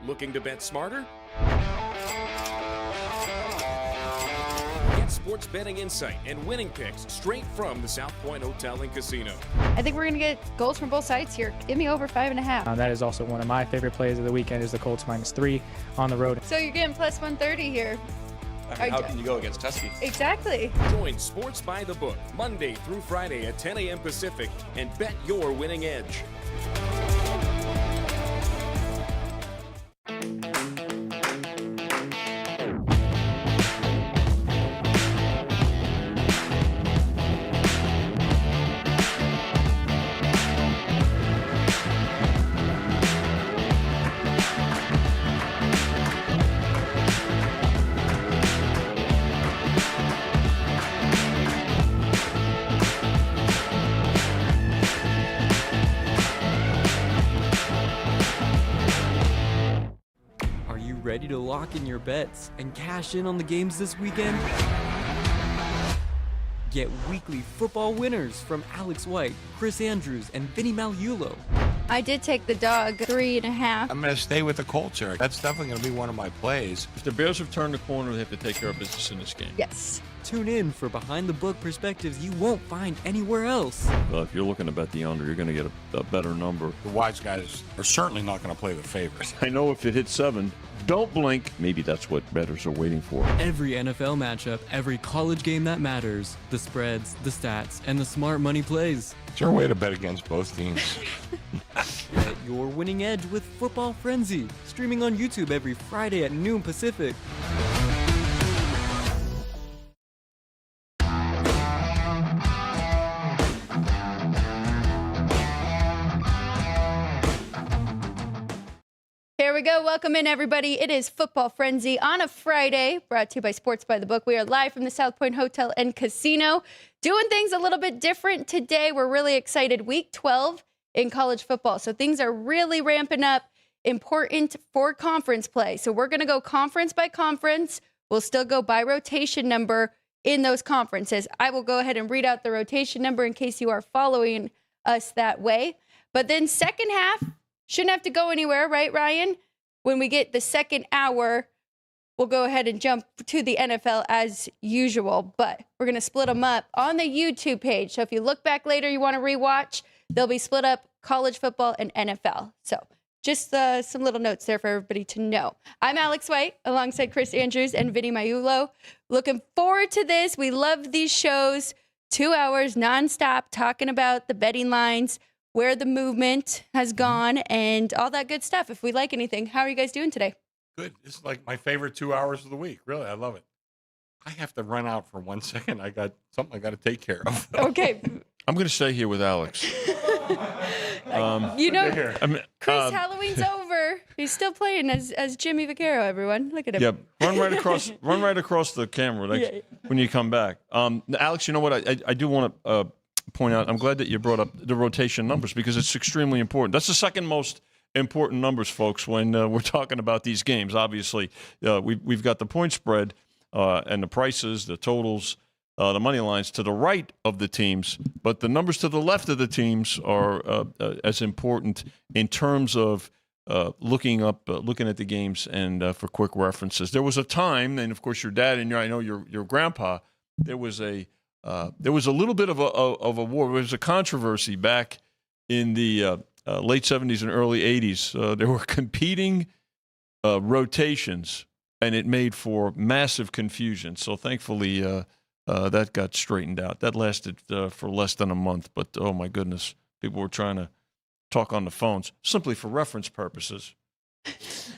Looking to bet smarter? Get sports betting insight and winning picks straight from the South Point Hotel and Casino. I think we're going to get goals from both sides here. Give me over 5.5. That is also one of my favorite plays of the weekend is the Colts -3 on the road. So you're getting plus 130 here. I mean, how can you go against Tusky? Exactly. Join Sports by the Book Monday through Friday at 10 a.m. Pacific and bet your winning edge. Ready to lock in your bets and cash in on the games this weekend? Get weekly football winners from Alex White, Chris Andrews, and Vinny Magliulo. I did take the dog 3.5. I'm going to stay with the Colts here. That's definitely going to be one of my plays. If the Bears have turned the corner, they have to take care of business in this game. Yes. Tune in for behind-the-book perspectives you won't find anywhere else. If you're looking to bet the under, you're going to get a better number. The wise guys are certainly not going to play the favorites. I know if it hits 7, don't blink. Maybe that's what bettors are waiting for. Every NFL matchup, every college game that matters, the spreads, the stats, and the smart money plays. It's your way to bet against both teams. Get your winning edge with Football Frenzy, streaming on YouTube every Friday at noon Pacific. Here we go. Welcome in, everybody. It is Football Frenzy on a Friday, brought to you by Sports by the Book. We are live from the South Point Hotel and Casino, doing things a little bit different today. We're really excited. Week 12 in college football. So things are really ramping up, important for conference play. So we're going to go conference by conference. We'll still go by rotation number in those conferences. I will go ahead and read out the rotation number in case you are following us that way. But then second half, shouldn't have to go anywhere, right, Ryan? When we get the second hour, we'll go ahead and jump to the NFL as usual. But we're going to split them up on the YouTube page. So if you look back later, you want to rewatch, they'll be split up college football and NFL. So just some little notes there for everybody to know. I'm Alex White alongside Chris Andrews and Vinny Magliulo. Looking forward to this. We love these shows. 2 hours nonstop talking about the betting lines, where the movement has gone, and all that good stuff. If we like anything, how are you guys doing today? Good. This is like my favorite 2 hours of the week. Really, I love it. I have to run out for 1 second. I got something I got to take care of. Okay. I'm going to stay here with Alex. Chris, Halloween's over. He's still playing as Jimmy Vaccaro, everyone. Look at him. Yeah, run right across the camera when you come back. Alex, you know what? I do want to point out, I'm glad that you brought up the rotation numbers because it's extremely important. That's the second most important numbers, folks, when we're talking about these games. Obviously, we've got the point spread and the prices, the totals, the money lines to the right of the teams, but the numbers to the left of the teams are as important in terms of looking at the games and for quick references. There was a time, and of course your dad and I know your grandpa, there was a little bit of a war. There was a controversy back in the late 70s and early 80s. There were competing rotations, and it made for massive confusion. So thankfully, that got straightened out. That lasted for less than a month, but oh my goodness, people were trying to talk on the phones simply for reference purposes.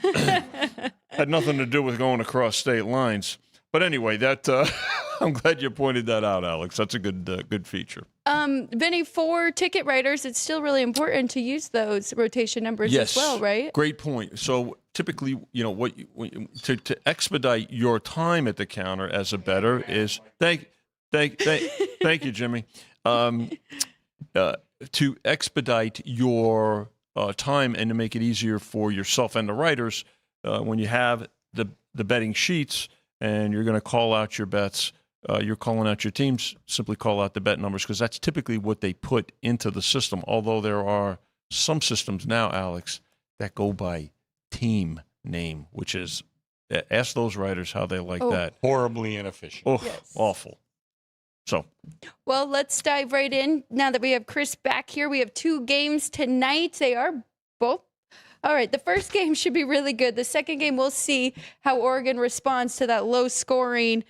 Had nothing to do with going across state lines. But anyway, that I'm glad you pointed that out, Alex. That's a good feature. Vinny, for ticket writers, it's still really important to use those rotation numbers as well, right? Great point. So typically, to expedite your time at the counter as a bettor is thank you, Jimmy. To expedite your time and to make it easier for yourself and the writers, when you have the betting sheets and you're going to call out your bets, you're calling out your teams, simply call out the bet numbers because that's typically what they put into the system. Although there are some systems now, Alex, that go by team name, which is ask those writers how they like that. Horribly inefficient. Oh, Yes. awful. So, Well, let's dive right in. Now that we have Chris back here, we have 2 games tonight. They are both. All right, the first game should be really good. The second game, we'll see how Oregon responds to that low-scoring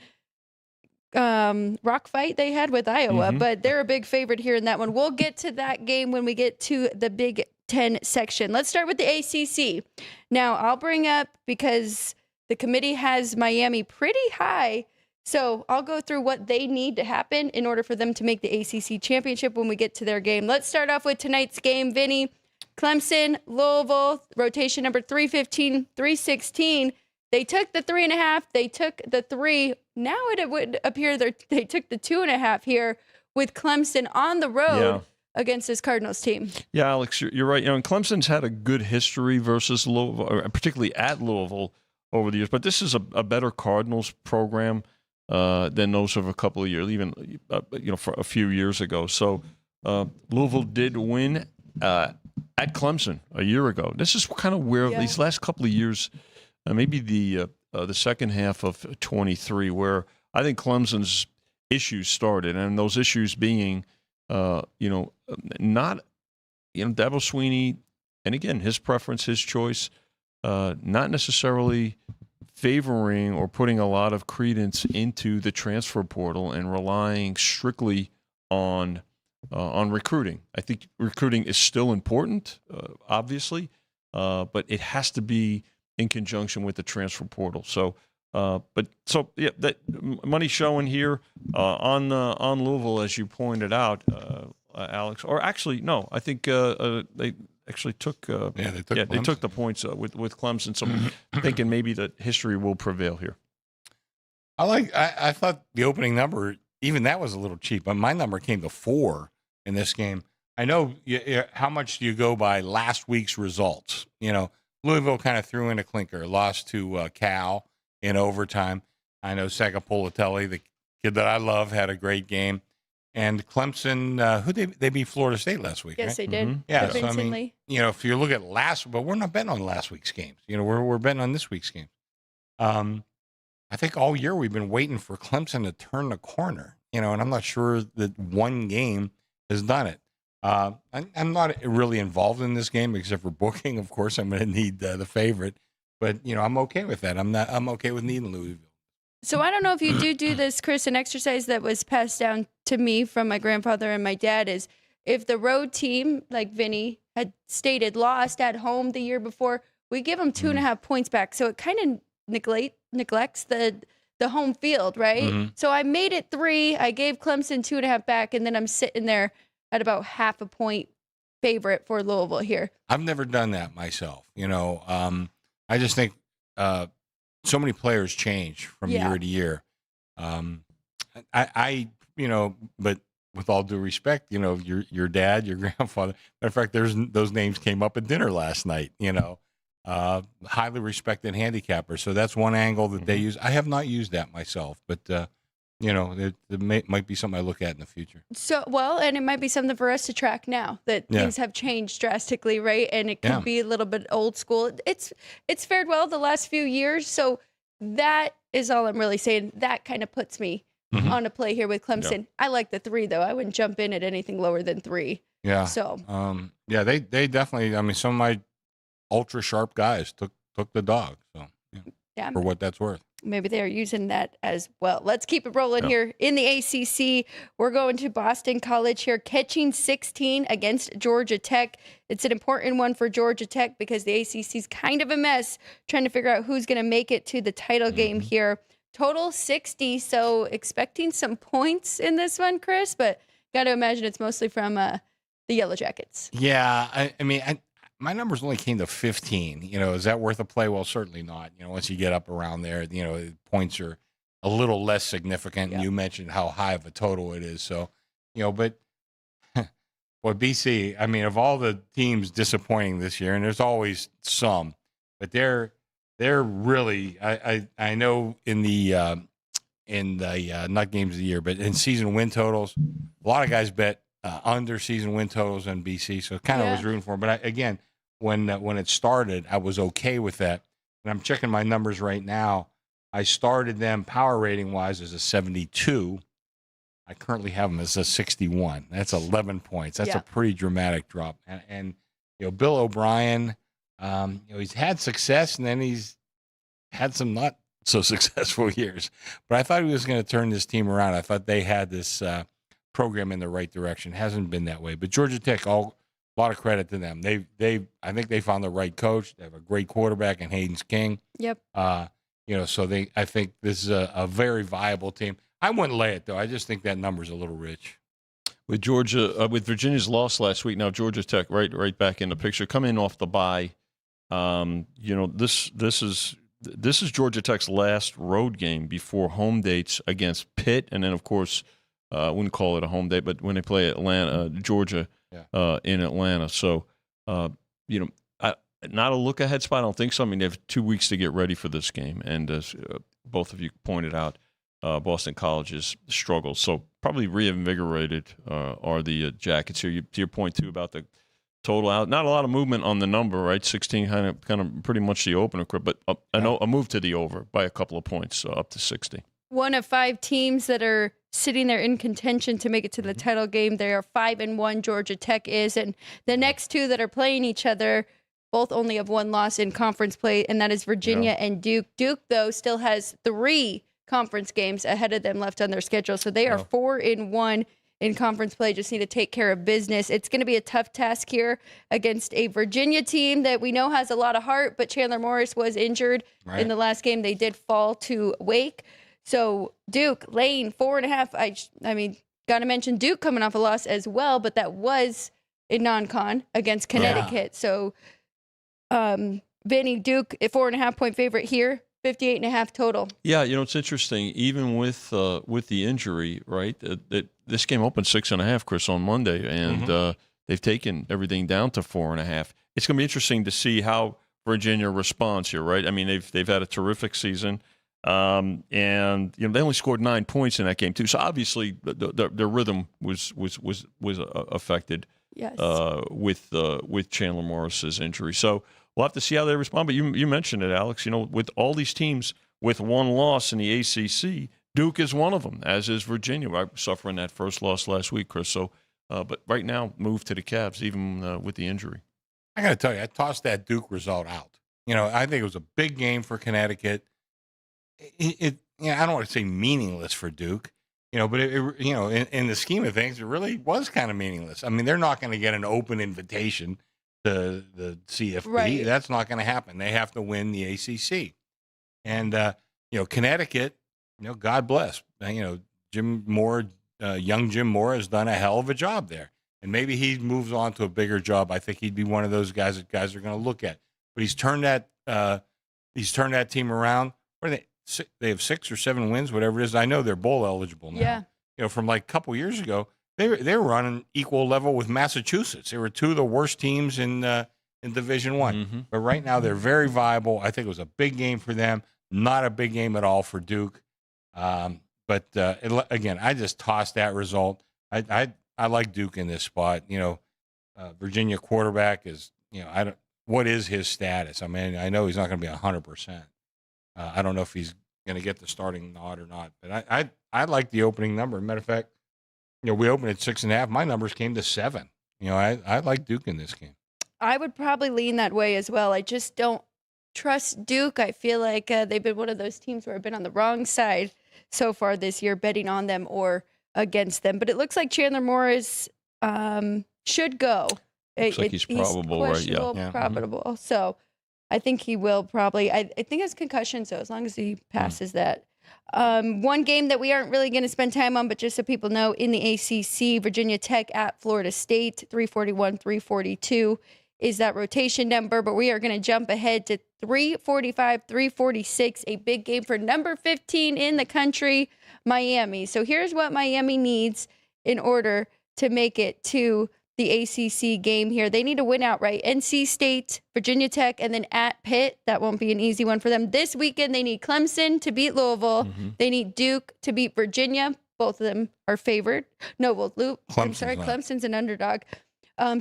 rock fight they had with Iowa, but they're a big favorite here in that one. We'll get to that game when we get to the Big Ten section. Let's start with the ACC. Now, I'll bring up, because the committee has Miami pretty high, so I'll go through what they need to happen in order for them to make the ACC championship when we get to their game. Let's start off with tonight's game, Vinny. Clemson, Louisville, rotation number 315, 316. They took the 3.5. They took the 3. Now it would appear they took the 2.5 here with Clemson on the road against this Cardinals team. yeah, Alex, you're right. And Clemson's had a good history versus Louisville, or particularly at Louisville over the years. But this is a better Cardinals program than those of a couple of years, even for a few years ago. So Louisville did win at Clemson a year ago. This is kind of where these last couple of years, maybe the second half of 23, where I think Clemson's issues started, and those issues being, not, Dabo Swinney, and again, his preference, his choice, not necessarily favoring or putting a lot of credence into the transfer portal and relying strictly on recruiting. I think recruiting is still important, obviously, but it has to be in conjunction with the transfer portal. So, that money showing here on Louisville, as you pointed out, Alex. Or actually, no, I think they actually took. They took the points with Clemson. So, I'm thinking maybe that history will prevail here. I thought the opening number, even that was a little cheap, but my number came to 4 in this game. I know how much do you go by last week's results? Louisville kind of threw in a clinker, lost to Cal in overtime. I know Sagapolatelli, the kid that I love, had a great game. And Clemson, they beat Florida State last week, Yes, right? they did. Yeah, so I Convincingly. mean, if you look at but we're not betting on last week's games. We're betting on this week's game. I think all year we've been waiting for Clemson to turn the corner, and I'm not sure that one game has done it. I'm not really involved in this game except for booking. Of course, I'm going to need the favorite, but I'm okay with that. I'm okay with needing Louisville. So I don't know if you do this, Chris. An exercise that was passed down to me from my grandfather and my dad is, if the road team, like Vinny had stated, lost at home the year before, we give them 2.5 points back. So it kind of neglects the home field, right? So I made it 3. I gave Clemson 2.5 back, and then I'm sitting there at about 0.5 point favorite for Louisville here. I've never done that myself. I just think so many players change from year to year. But with all due respect, your dad, your grandfather. Matter of fact, those names came up at dinner last night. Highly respected handicapper. So that's one angle that they use. I have not used that myself, but it might be something I look at in the future. So, and it might be something for us to track now that things have changed drastically, right? And it could be a little bit old school. It's fared well the last few years. So that is all I'm really saying. That kind of puts me on a play here with Clemson. Yeah. I like the 3, though. I wouldn't jump in at anything lower than 3. Yeah. So, they definitely, I mean, some of my ultra sharp guys took the dog. So, for what that's worth. Maybe they're using that as well. Let's keep it rolling here. In the ACC, we're going to Boston College here, catching 16 against Georgia Tech. It's an important one for Georgia Tech because the ACC is kind of a mess, trying to figure out who's going to make it to the title game here. Total 60, so expecting some points in this one, Chris, but got to imagine it's mostly from the Yellow Jackets. Yeah, I mean, my numbers only came to 15. Is that worth a play? Well, certainly not. Once you get up around there, points are a little less significant. Yeah. You mentioned how high of a total it is. So, but BC, I mean, of all the teams disappointing this year, and there's always some, but they're really, I know in the not games of the year, but in season win totals, a lot of guys bet under season win totals on BC. So kind of was rooting for them. But again, when it started, I was okay with that. and I'm checking my numbers right now. I started them power rating wise as a 72. I currently have them as a 61. That's 11 points. That's a pretty dramatic drop. And Bill O'Brien, he's had success, and then he's had some not so successful years. But I thought he was going to turn this team around. I thought they had this program in the right direction. Hasn't been that way. But Georgia Tech, a lot of credit to them. I think they found the right coach. They have a great quarterback in Hayden's King. Yep. So I think this is a very viable team. I wouldn't lay it though. I just think that number's a little rich. With Georgia, with Virginia's loss last week, now Georgia Tech right back in the picture, coming off the bye. This is Georgia Tech's last road game before home dates against Pitt, and then of course, I wouldn't call it a home date, but when they play Georgia in Atlanta. So, not a look ahead spot. I don't think so. I mean, they have 2 weeks to get ready for this game, and as both of you pointed out, Boston College's struggles. So probably reinvigorated are the Jackets here. To your point too about the total out, not a lot of movement on the number, right? 16 kind of pretty much the opener, but a move to the over by a couple of points, up to 60. One of 5 teams that are sitting there in contention to make it to the title game. They are 5-1. Georgia Tech is, and the next 2 that are playing each other both only have 1 loss in conference play, and that is Virginia and Duke. Duke, though, still has 3 conference games ahead of them left on their schedule, so they are 4-1 in conference play. Just need to take care of business. It's going to be a tough task here against a Virginia team that we know has a lot of heart, but Chandler Morris was injured in the last game. They did fall to Wake. So Duke laying 4.5. I mean, got to mention Duke coming off a loss as well, but that was in non-con against Connecticut. So Vinny, Duke, a 4.5 point favorite here, 58.5 total. Yeah, it's interesting. Even with the injury, right? This game opened 6.5, Chris, on Monday, and they've taken everything down to 4.5. It's going to be interesting to see how Virginia responds here, right? I mean, they've had a terrific season. And they only scored 9 points in that game too. So obviously their rhythm was affected with Chandler Morris's injury. So we'll have to see how they respond. But you mentioned it, Alex. With all these teams with 1 loss in the ACC, Duke is one of them, as is Virginia. Suffering that first loss last week, Chris. So, but right now, move to the Cavs, even with the injury. I got to tell you, I tossed that Duke result out. I think it was a big game for Connecticut. I don't want to say meaningless for Duke, but in the scheme of things, it really was kind of meaningless. I mean, they're not going to get an open invitation to the CFP. Right. That's not going to happen. They have to win the ACC. And, Connecticut, God bless, Jim Moore, young Jim Moore has done a hell of a job there. And maybe he moves on to a bigger job. I think he'd be one of those guys that guys are going to look at. But he's turned that team around. What are they have 6 or 7 wins, whatever it is. I know they're bowl eligible now. Yeah. From like a couple years ago, they were running equal level with Massachusetts. They were 2 of the worst teams in Division I. But right now they're very viable. I think it was a big game for them. Not a big game at all for Duke. But again, I just tossed that result. I like Duke in this spot. Virginia quarterback is what is his status? I mean, I know he's not going to be 100%. I don't know if he's going to get the starting nod or not, but I like the opening number. Matter of fact, we opened at 6.5. My numbers came to 7. I like Duke in this game. I would probably lean that way as well. I just don't trust Duke. I feel like they've been one of those teams where I've been on the wrong side so far this year, betting on them or against them. But it looks like Chandler Morris should go. Looks like he's probable, right? Yeah. Probable. So I think he will probably. I think it's concussion, so as long as he passes that. One game that we aren't really going to spend time on, but just so people know, in the ACC, Virginia Tech at Florida State, 341-342 is that rotation number. But we are going to jump ahead to 345-346, a big game for number 15 in the country, Miami. So here's what Miami needs in order to make it to the ACC game here. They need to win outright. NC State, Virginia Tech, and then at Pitt. That won't be an easy one for them. This weekend, they need Clemson to beat Louisville. They need Duke to beat Virginia. Both of them are favored. No, well, Clemson's an underdog.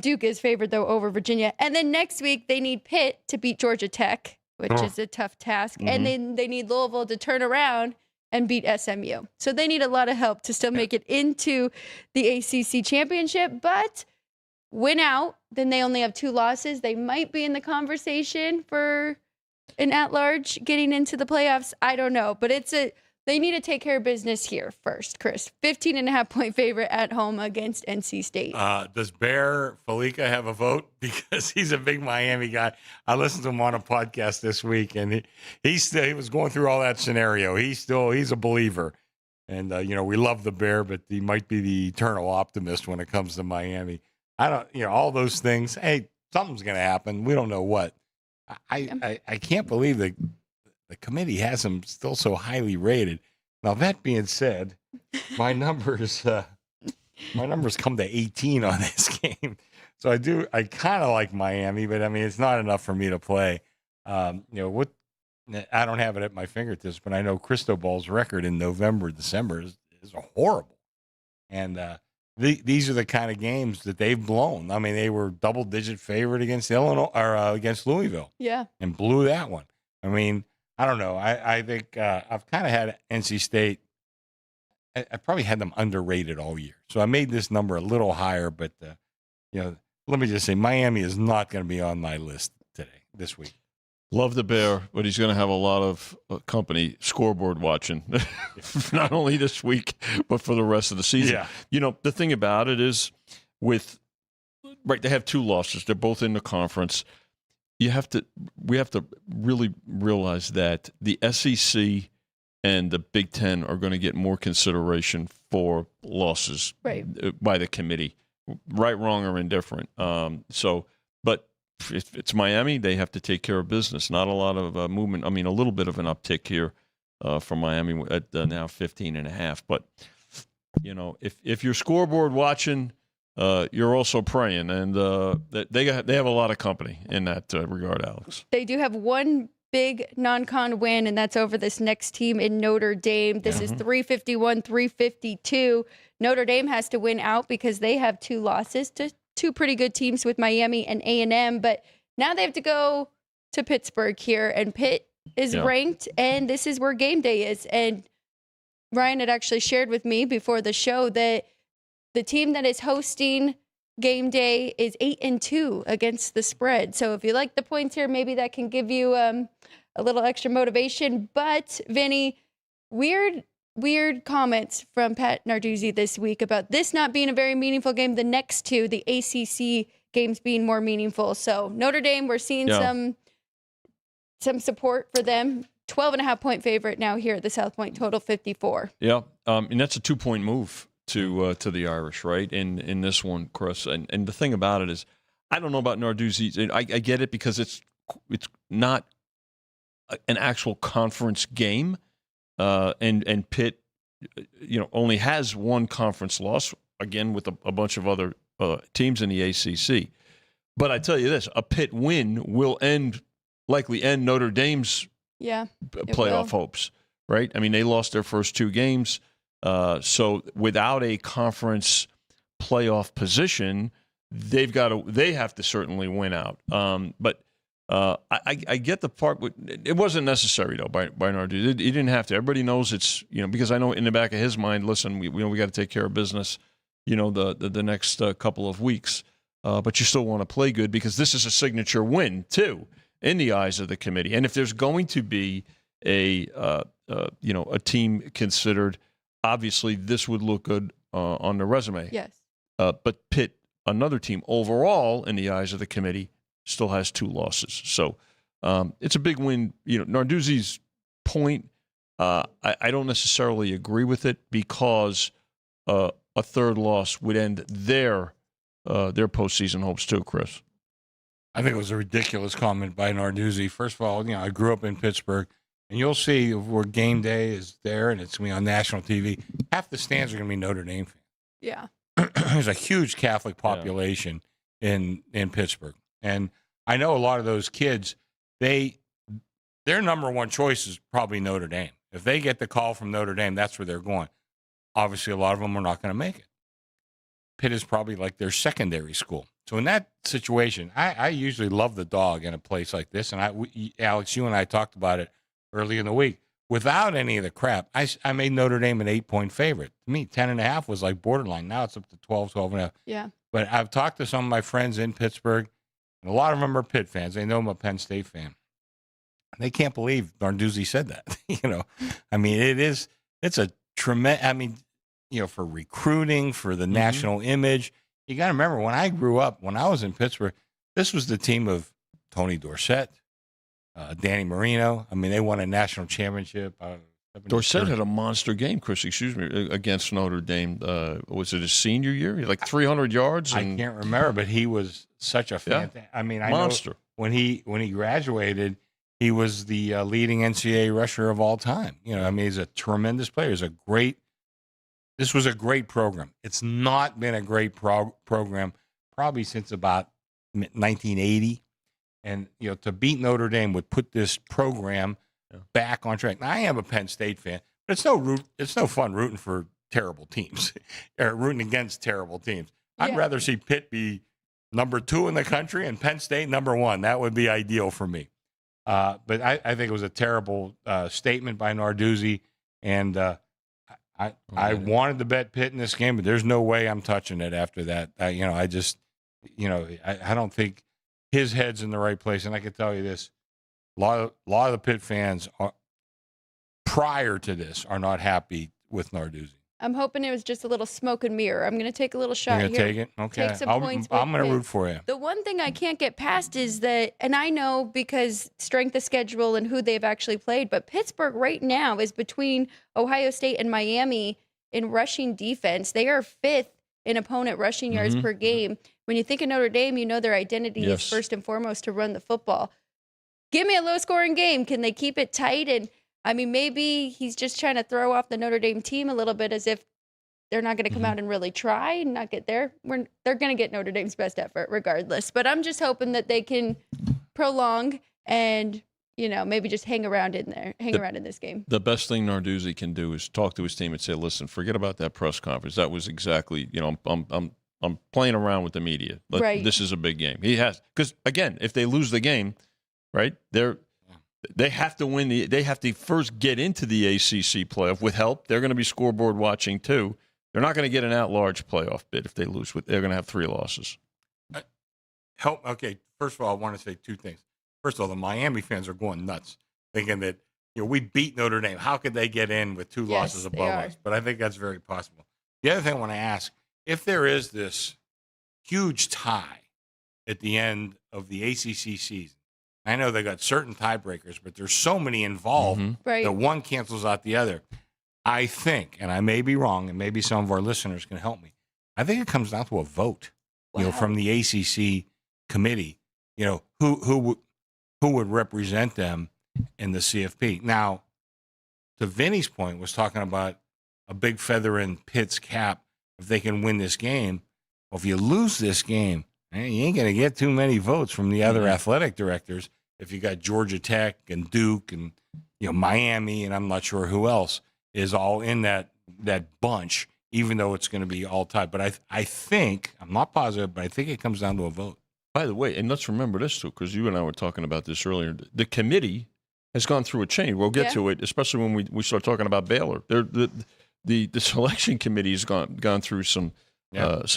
Duke is favored, though, over Virginia. And then next week, they need Pitt to beat Georgia Tech. which is a tough task. And then they need Louisville to turn around and beat SMU. So they need a lot of help to still make it into the ACC championship, but win out, then they only have 2 losses. They might be in the conversation for an at-large getting into the playoffs. I don't know, but they need to take care of business here first, Chris. 15.5-point favorite at home against NC State. Does Bear Felica have a vote? Because he's a big Miami guy. I listened to him on a podcast this week, and he was going through all that scenario. He's a believer. And, we love the Bear, but he might be the eternal optimist when it comes to Miami. I don't, all those things. Hey, something's going to happen. We don't know what. I can't believe that the committee has him still so highly rated. Now, that being said, my numbers come to 18 on this game. So I kind of like Miami, but I mean, it's not enough for me to play. I don't have it at my fingertips, but I know Cristobal's record in November, December is horrible. And these are the kind of games that they've blown. I mean, they were double-digit favorite against Illinois or against Louisville. Yeah. And blew that one. I mean, I don't know. I think I've kind of had NC State. I probably had them underrated all year. So I made this number a little higher, but, let me just say Miami is not going to be on my list this week. Love the Bear, but he's going to have a lot of company scoreboard watching, not only this week, but for the rest of the season. Yeah. The thing about it is they have 2 losses. They're both in the conference. We have to really realize that the SEC and the Big Ten are going to get more consideration for losses by the committee, right, wrong, or indifferent. But if it's Miami, they have to take care of business. Not a lot of movement. I mean, a little bit of an uptick here from Miami at now 15.5. But, if you're scoreboard watching, you're also praying, and they have a lot of company in that regard, Alex. They do have one big non-con win, and that's over this next team in Notre Dame. This is 351-352. Notre Dame has to win out because they have 2 losses to 2 pretty good teams with Miami and A&M, but now they have to go to Pittsburgh here, and Pitt is ranked, and this is where game day is. And Ryan had actually shared with me before the show that the team that is hosting game day is 8-2 against the spread. So if you like the points here, maybe that can give you a little extra motivation. But Vinny, weird comments from Pat Narduzzi this week about this not being a very meaningful game. The next 2, the ACC games, being more meaningful. So Notre Dame, we're seeing some support for them. 12.5-point favorite now here at the South Point, total 54. Yeah, and that's a 2-point move to the Irish, right? In this one, Chris. And the thing about it is, I don't know about Narduzzi. I get it because it's not an actual conference game, and Pitt, only has 1 conference loss, again with a bunch of other teams in the ACC. But I tell you this: a Pitt win will likely end Notre Dame's playoff hopes, right? I mean, they lost their first 2 games. So without a conference playoff position, they have to certainly win out. But I get the part. It wasn't necessary though by Narduzzi. He didn't have to. Everybody knows it's because I know in the back of his mind, listen, we got to take care of business. The next couple of weeks, but you still want to play good because this is a signature win too in the eyes of the committee. And if there's going to be a team considered, obviously this would look good on the resume. Yes. But Pitt, another team overall in the eyes of the committee, still has 2 losses. So it's a big win. Narduzzi's point, I don't necessarily agree with it because a 3rd loss would end their postseason hopes too, Chris. I think it was a ridiculous comment by Narduzzi. First of all, I grew up in Pittsburgh, and you'll see where game day is there, and it's going to be on national TV. Half the stands are going to be Notre Dame fans. Yeah. There's a huge Catholic population in Pittsburgh. And I know a lot of those kids, their number 1 choice is probably Notre Dame. If they get the call from Notre Dame, that's where they're going. Obviously, a lot of them are not going to make it. Pitt is probably like their secondary school. So in that situation, I usually love the dog in a place like this. And Alex, you and I talked about it early in the week. Without any of the crap, I made Notre Dame an 8-point favorite. To me, 10.5 was like borderline. Now it's up to 12, 12.5. Yeah. But I've talked to some of my friends in Pittsburgh, and a lot of them are Pitt fans. They know I'm a Penn State fan. They can't believe Narduzzi said that. I mean, it's a tremendous, I mean, for recruiting, for the national image. You got to remember, when I grew up, when I was in Pittsburgh, this was the team of Tony Dorsett, Danny Marino. I mean, they won a national championship. Dorsett had a monster game, Chris, against Notre Dame. Was it his senior year? He had like 300 yards. I can't remember, but he was such a fantastic. I mean, I monster. Know when he graduated, he was the leading NCAA rusher of all time. I mean, he's a tremendous player. This was a great program. It's not been a great program probably since about 1980. And, to beat Notre Dame would put this program back on track. Now, I am a Penn State fan, but it's no fun rooting for terrible teams or rooting against terrible teams. I'd rather see Pitt be number 2 in the country and Penn State number 1. That would be ideal for me. But I think it was a terrible statement by Narduzzi. And I wanted to bet Pitt in this game, but there's no way I'm touching it after that. I don't think his head's in the right place. And I can tell you this, a lot of the Pitt fans prior to this are not happy with Narduzzi. I'm hoping it was just a little smoke and mirror. I'm going to take a little shot You're here. going to take it? Okay. Take some points. I'm going to root for you. The one thing I can't get past is that, and I know because strength of schedule and who they've actually played, but Pittsburgh right now is between Ohio State and Miami in rushing defense. They are 5th in opponent rushing yards per game. When you think of Notre Dame, their identity is first and foremost to run the football. Give me a low-scoring game. Can they keep it tight? And, I mean, maybe he's just trying to throw off the Notre Dame team a little bit as if they're not going to come out and really try and not get there. They're going to get Notre Dame's best effort regardless. But I'm just hoping that they can prolong and, maybe just hang around in this game. The best thing Narduzzi can do is talk to his team and say, listen, forget about that press conference. That was exactly, I'm playing around with the media. Right. This is a big game. He has, because again, if they lose the game, right, they have to win they have to first get into the ACC playoff with help. They're going to be scoreboard watching too. They're not going to get an at-large playoff bid if they lose. They're going to have 3 losses. Okay, first of all, I want to say 2 things. First of all, the Miami fans are going nuts, thinking that we beat Notre Dame. How could they get in with 2 losses above us? But I think that's very possible. The other thing I want to ask, if there is this huge tie at the end of the ACC season, I know they got certain tiebreakers, but there's so many involved that one cancels out the other. I think, and I may be wrong, and maybe some of our listeners can help me, I think it comes down to a vote, from the ACC committee, who would represent them in the CFP. Now, to Vinny's point, was talking about a big feather in Pitt's cap if they can win this game. Well, if you lose this game, you ain't going to get too many votes from the other athletic directors if you got Georgia Tech and Duke and Miami, and I'm not sure who else is all in that bunch, even though it's going to be all tied. But I think, I'm not positive, but I think it comes down to a vote. By the way, and let's remember this too, because you and I were talking about this earlier. The committee has gone through a change. We'll get to it, especially when we start talking about Baylor. The selection committee has gone through some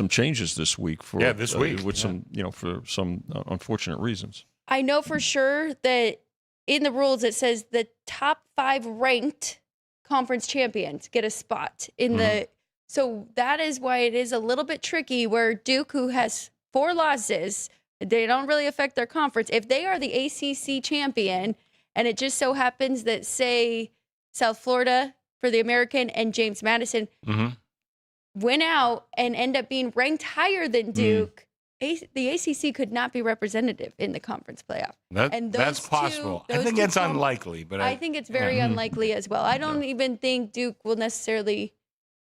changes this week with some for some unfortunate reasons. I know for sure that in the rules it says the top 5 ranked conference champions get a spot in the. So that is why it is a little bit tricky. Where Duke, who has 4 losses, they don't really affect their conference. If they are the ACC champion, and it just so happens that, say, South Florida for the American and James Madison win out and end up being ranked higher than Duke, the ACC could not be representative in the conference playoff. That's possible. I think it's unlikely, but I think it's very unlikely as well. I don't even think Duke will necessarily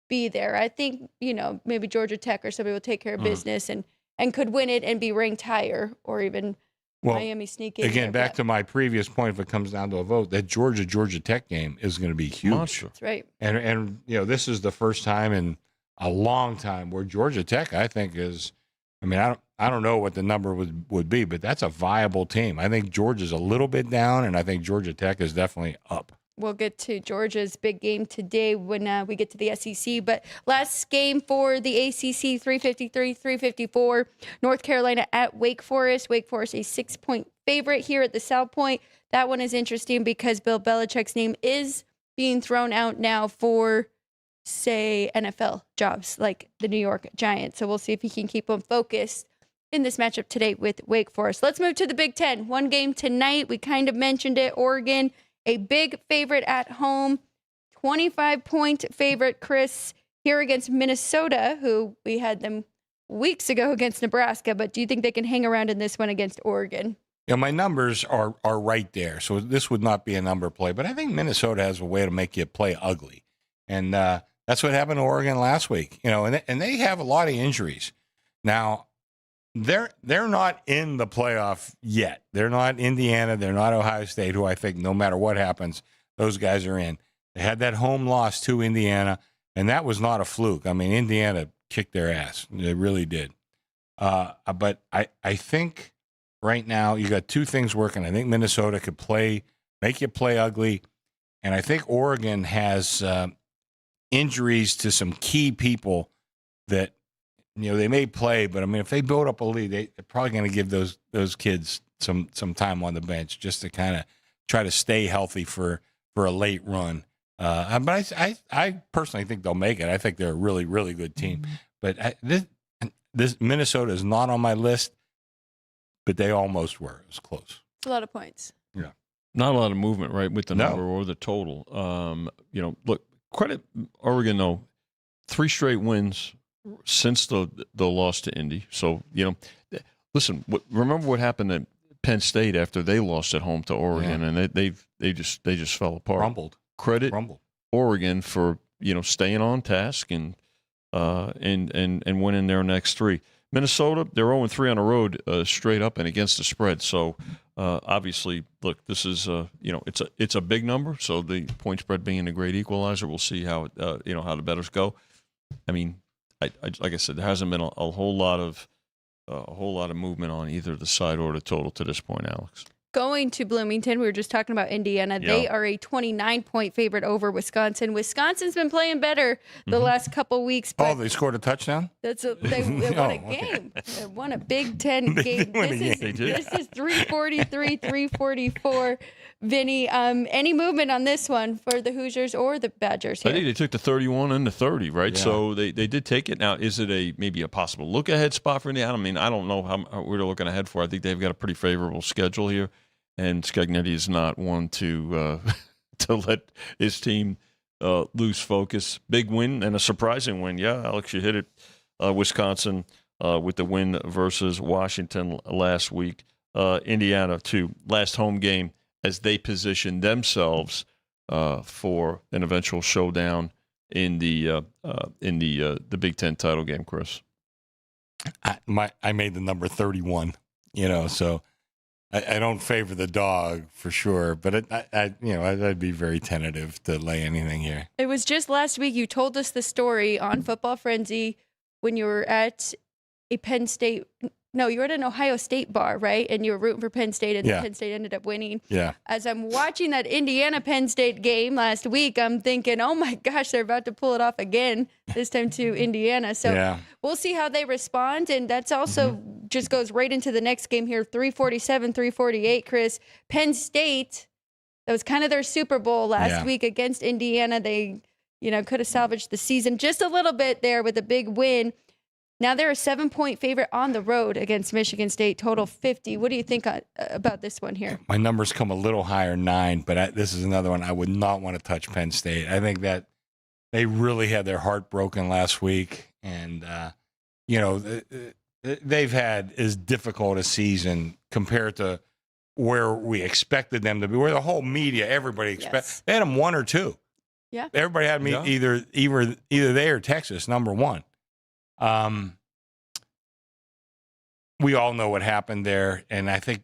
be there. I think, maybe Georgia Tech or somebody will take care of business and could win it and be ranked higher, or even Miami sneak in. Again, back to my previous point, if it comes down to a vote, that Georgia Tech game is going to be huge. Monster. That's right. And this is the first time in a long time. Where Georgia Tech, I think, is. I mean, I don't know what the number would be, but that's a viable team. I think Georgia's a little bit down, and I think Georgia Tech is definitely up. We'll get to Georgia's big game today when we get to the SEC. But last game for the ACC, 353-354, North Carolina at Wake Forest. Wake Forest, a 6-point favorite here at the South Point. That one is interesting because Bill Belichick's name is being thrown out now for, say, NFL jobs like the New York Giants. So we'll see if he can keep them focused in this matchup today with Wake Forest. Let's move to the Big Ten. One game tonight. We kind of mentioned it. Oregon, a big favorite at home, 25-point favorite, Chris, here against Minnesota, who we had them weeks ago against Nebraska. But do you think they can hang around in this one against Oregon? Yeah, my numbers are right there. So this would not be a number play. But I think Minnesota has a way to make you play ugly. And that's what happened to Oregon last week. And they have a lot of injuries. Now, they're not in the playoff yet. They're not Indiana. They're not Ohio State, who I think no matter what happens, those guys are in. They had that home loss to Indiana, and that was not a fluke. I mean, Indiana kicked their ass. They really did. But I think right now you got two things working. I think Minnesota could make you play ugly, and I think Oregon has injuries to some key people that, they may play, but I mean, if they build up a lead, they're probably going to give those kids some time on the bench just to kind of try to stay healthy for a late run. But I personally think they'll make it. I think they're a really, really good team. But this Minnesota is not on my list, but they almost were. It was close. It's a lot of points. Yeah, Not a lot of movement, right, with the number or the total. Look, credit Oregon though, 3 straight wins since the loss to Indy. So, listen, remember what happened at Penn State after they lost at home to Oregon, and they just fell apart. Rumbled. Credit Oregon for staying on task and winning their next 3. Minnesota, they're 0-3 on the road, straight up and against the spread. So obviously, look, this is it's a big number. So the point spread being a great equalizer, we'll see how how the bettors go. I mean, I like I said, there hasn't been a whole lot of movement on either the side or the total to this point, Alex. Going to Bloomington, we were just talking about Indiana. They are a 29-point favorite over Wisconsin. Wisconsin's been playing better the last couple weeks. But they scored a touchdown? they won a game. They won a Big Ten game. This is 343-344. Vinny, any movement on this one for the Hoosiers or the Badgers here? I think they took the 31 and the 30, right? Yeah. So they did take it. Now, is it maybe a possible look-ahead spot for Indiana? I mean, I don't know how we're looking ahead for. I think they've got a pretty favorable schedule here, and Scagnetti is not one to let his team lose focus. Big win and a surprising win. Yeah, Alex, you hit it. Wisconsin with the win versus Washington last week. Indiana, too. Last home game as they position themselves for an eventual showdown in the Big Ten title game, Chris. I made the number 31, so I don't favor the dog for sure, but I'd be very tentative to lay anything here. It was just last week you told us the story on Football Frenzy when you were at a Penn State. No, you were at an Ohio State bar, right? And you were rooting for Penn State, and Penn State ended up winning. Yeah. As I'm watching that Indiana-Penn State game last week, I'm thinking, oh, my gosh, they're about to pull it off again, this time to Indiana. So we'll see how they respond. And that's also just goes right into the next game here, 347-348, Chris. Penn State, that was kind of their Super Bowl last week against Indiana. They, could have salvaged the season just a little bit there with a big win. Now they're a 7-point favorite on the road against Michigan State, total 50. What do you think about this one here? My numbers come a little higher, 9, but this is another one I would not want to touch Penn State. I think that they really had their heart broken last week, and they've had as difficult a season compared to where we expected them to be, where the whole media, everybody expected. They had them 1 or 2. Yeah, everybody had me either they or Texas number 1. We all know what happened there, and I think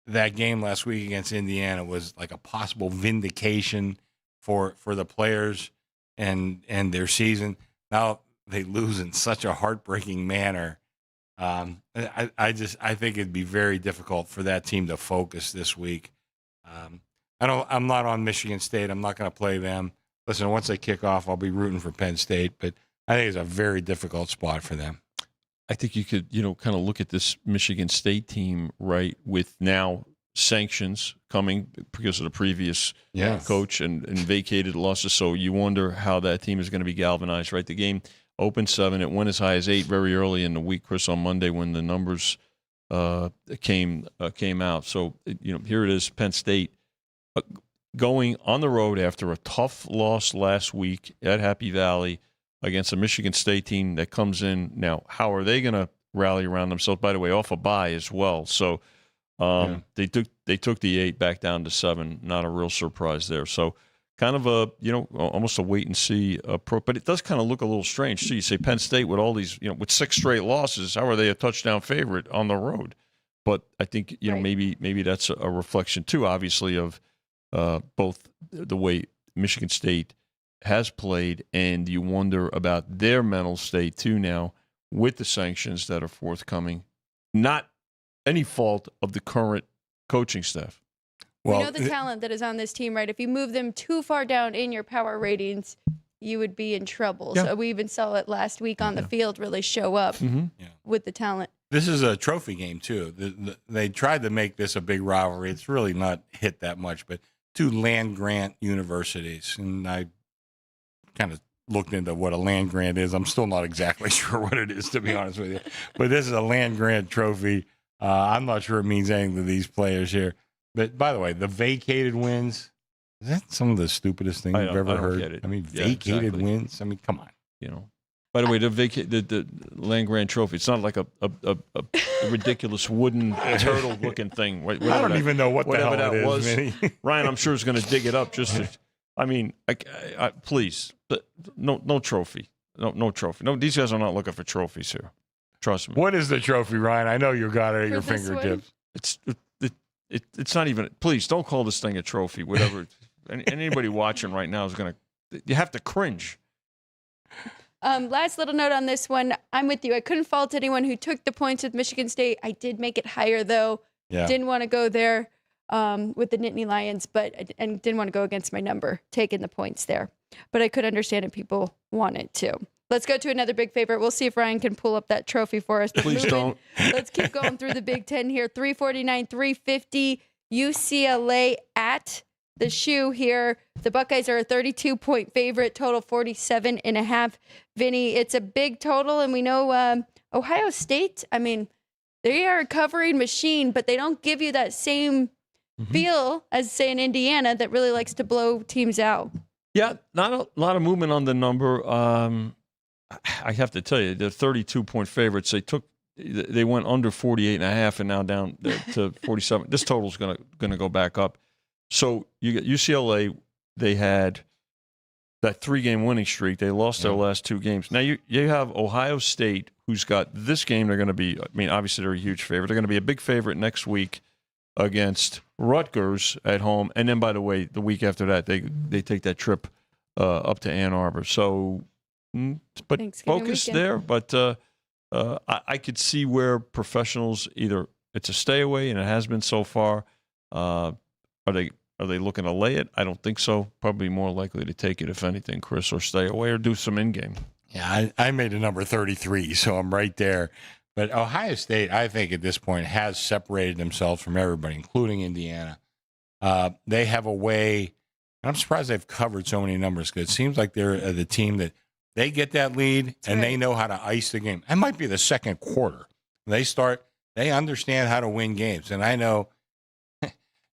that game last week against Indiana was like a possible vindication for the players and their season. Now they lose in such a heartbreaking manner. I think it'd be very difficult for that team to focus this week. I'm not on Michigan State. I'm not going to play them. Listen, once they kick off, I'll be rooting for Penn State, but I think it's a very difficult spot for them. I think you could, kind of look at this Michigan State team, right, with now sanctions coming because of the previous coach and vacated losses. So you wonder how that team is going to be galvanized, right? The game opened 7. It went as high as 8 very early in the week, Chris, on Monday when the numbers came out. So, here it is, Penn State going on the road after a tough loss last week at Happy Valley against a Michigan State team that comes in. Now, how are they going to rally around themselves? By the way, off a bye as well. So they took the 8 back down to 7. Not a real surprise there. So kind of a, almost a wait and see approach. But it does kind of look a little strange. So you say Penn State with all these, with 6 straight losses, how are they a touchdown favorite on the road? But I think, Right. maybe that's a reflection too, obviously, of both the way Michigan State has played, and you wonder about their mental state too now with the sanctions that are forthcoming. Not any fault of the current coaching staff. We know the talent that is on this team, right? If you move them too far down in your power ratings, you would be in trouble. Yeah. So we even saw it last week on the field really show up with the talent. This is a trophy game, too. They tried to make this a big rivalry. It's really not hit that much, but 2 land-grant universities, and I kind of looked into what a land grant is. I'm still not exactly sure what it is, to be honest with you. But this is a land grant trophy. I'm not sure it means anything to these players here. But, by the way, the vacated wins, is that some of the stupidest thing you've ever heard? Get it. I mean, Yeah, vacated exactly. wins? I mean, come on. By the way, the land grant trophy, it's not like a ridiculous wooden turtle-looking thing. I don't even know what the hell that it is, was. Vinny. Ryan, I'm sure, is going to dig it up. Please, no trophy. No trophy. No, these guys are not looking for trophies here. Trust me. What is the trophy, Ryan? I know you got it at your For this one? fingertips. It's not even. Please don't call this thing a trophy. Whatever. Anybody watching right now is going to. You have to cringe. Last little note on this one. I'm with you. I couldn't fault anyone who took the points with Michigan State. I did make it higher, though. Yeah. Didn't want to go there with the Nittany Lions, and didn't want to go against my number, taking the points there. But I could understand if people wanted to. Let's go to another big favorite. We'll see if Ryan can pull up that trophy for us. Please don't. Let's keep going through the Big Ten here. 349, 350, UCLA at the shoe here. The Buckeyes are a 32-point favorite, total 47.5. Vinny, it's a big total, and we know Ohio State, I mean, they are a covering machine, but they don't give you that same feel as, say, in Indiana that really likes to blow teams out. Yeah, not a lot of movement on the number. I have to tell you, the 32-point favorites, they went under 48.5 and now down to 47. This total is going to go back up. So you get UCLA. They had that 3-game winning streak. They lost their last 2 games. Now you have Ohio State, who's got this game. They're going to be. I mean, obviously they're a huge favorite. They're going to be a big favorite next week against Rutgers at home. And then, by the way, the week after that, they take that trip up to Ann Arbor. So, but focus weekend. there. But I could see where professionals either it's a stay away, and it has been so far. Are they looking to lay it? I don't think so. Probably more likely to take it, if anything, Chris, or stay away or do some in-game. Yeah, I made a number 33, so I'm right there. But Ohio State, I think at this point, has separated themselves from everybody, including Indiana. They have a way, and I'm surprised they've covered so many numbers, because it seems like they're the team that they get that lead and they know how to ice the game. It might be the second quarter. They understand how to win games. And I know,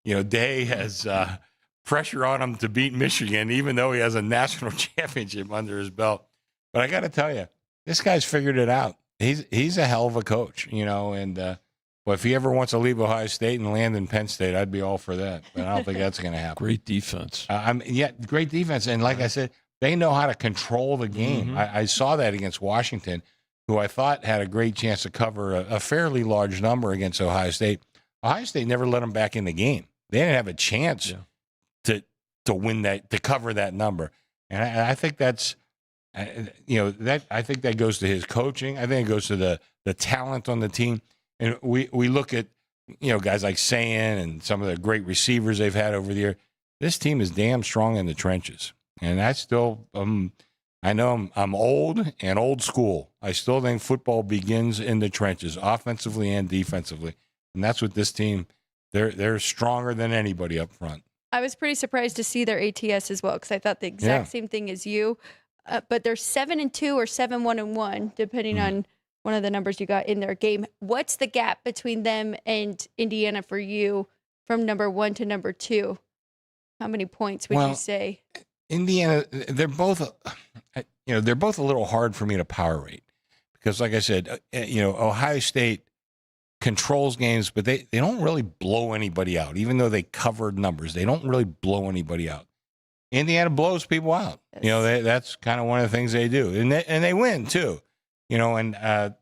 Day has pressure on him to beat Michigan, even though he has a national championship under his belt. But I got to tell you, this guy's figured it out. He's a hell of a coach, and if he ever wants to leave Ohio State and land in Penn State, I'd be all for that. But I don't think that's going to happen. Great defense. Great defense. And like I said, they know how to control the game. Mm-hmm. I saw that against Washington, who I thought had a great chance to cover a fairly large number against Ohio State. Ohio State never let them back in the game. They didn't have a chance to win that, to cover that number. And I think that's I think that goes to his coaching. I think it goes to the talent on the team. And we look at, guys like Sayan and some of the great receivers they've had over the year. This team is damn strong in the trenches. And I still, I know I'm old and old school. I still think football begins in the trenches, offensively and defensively. And that's what this team, they're stronger than anybody up front. I was pretty surprised to see their ATS as well, because I thought the exact same thing as you. But they're 7-2 or 7-1-1, depending on one of the numbers you got in their game. What's the gap between them and Indiana for you from number 1 to number 2? How many points would you say? Indiana, they're both a little hard for me to power rate because, like I said, Ohio State controls games, but they don't really blow anybody out. Even though they covered numbers, they don't really blow anybody out. Indiana blows people out. Yes. That's kind of one of the things they do, and they win too. So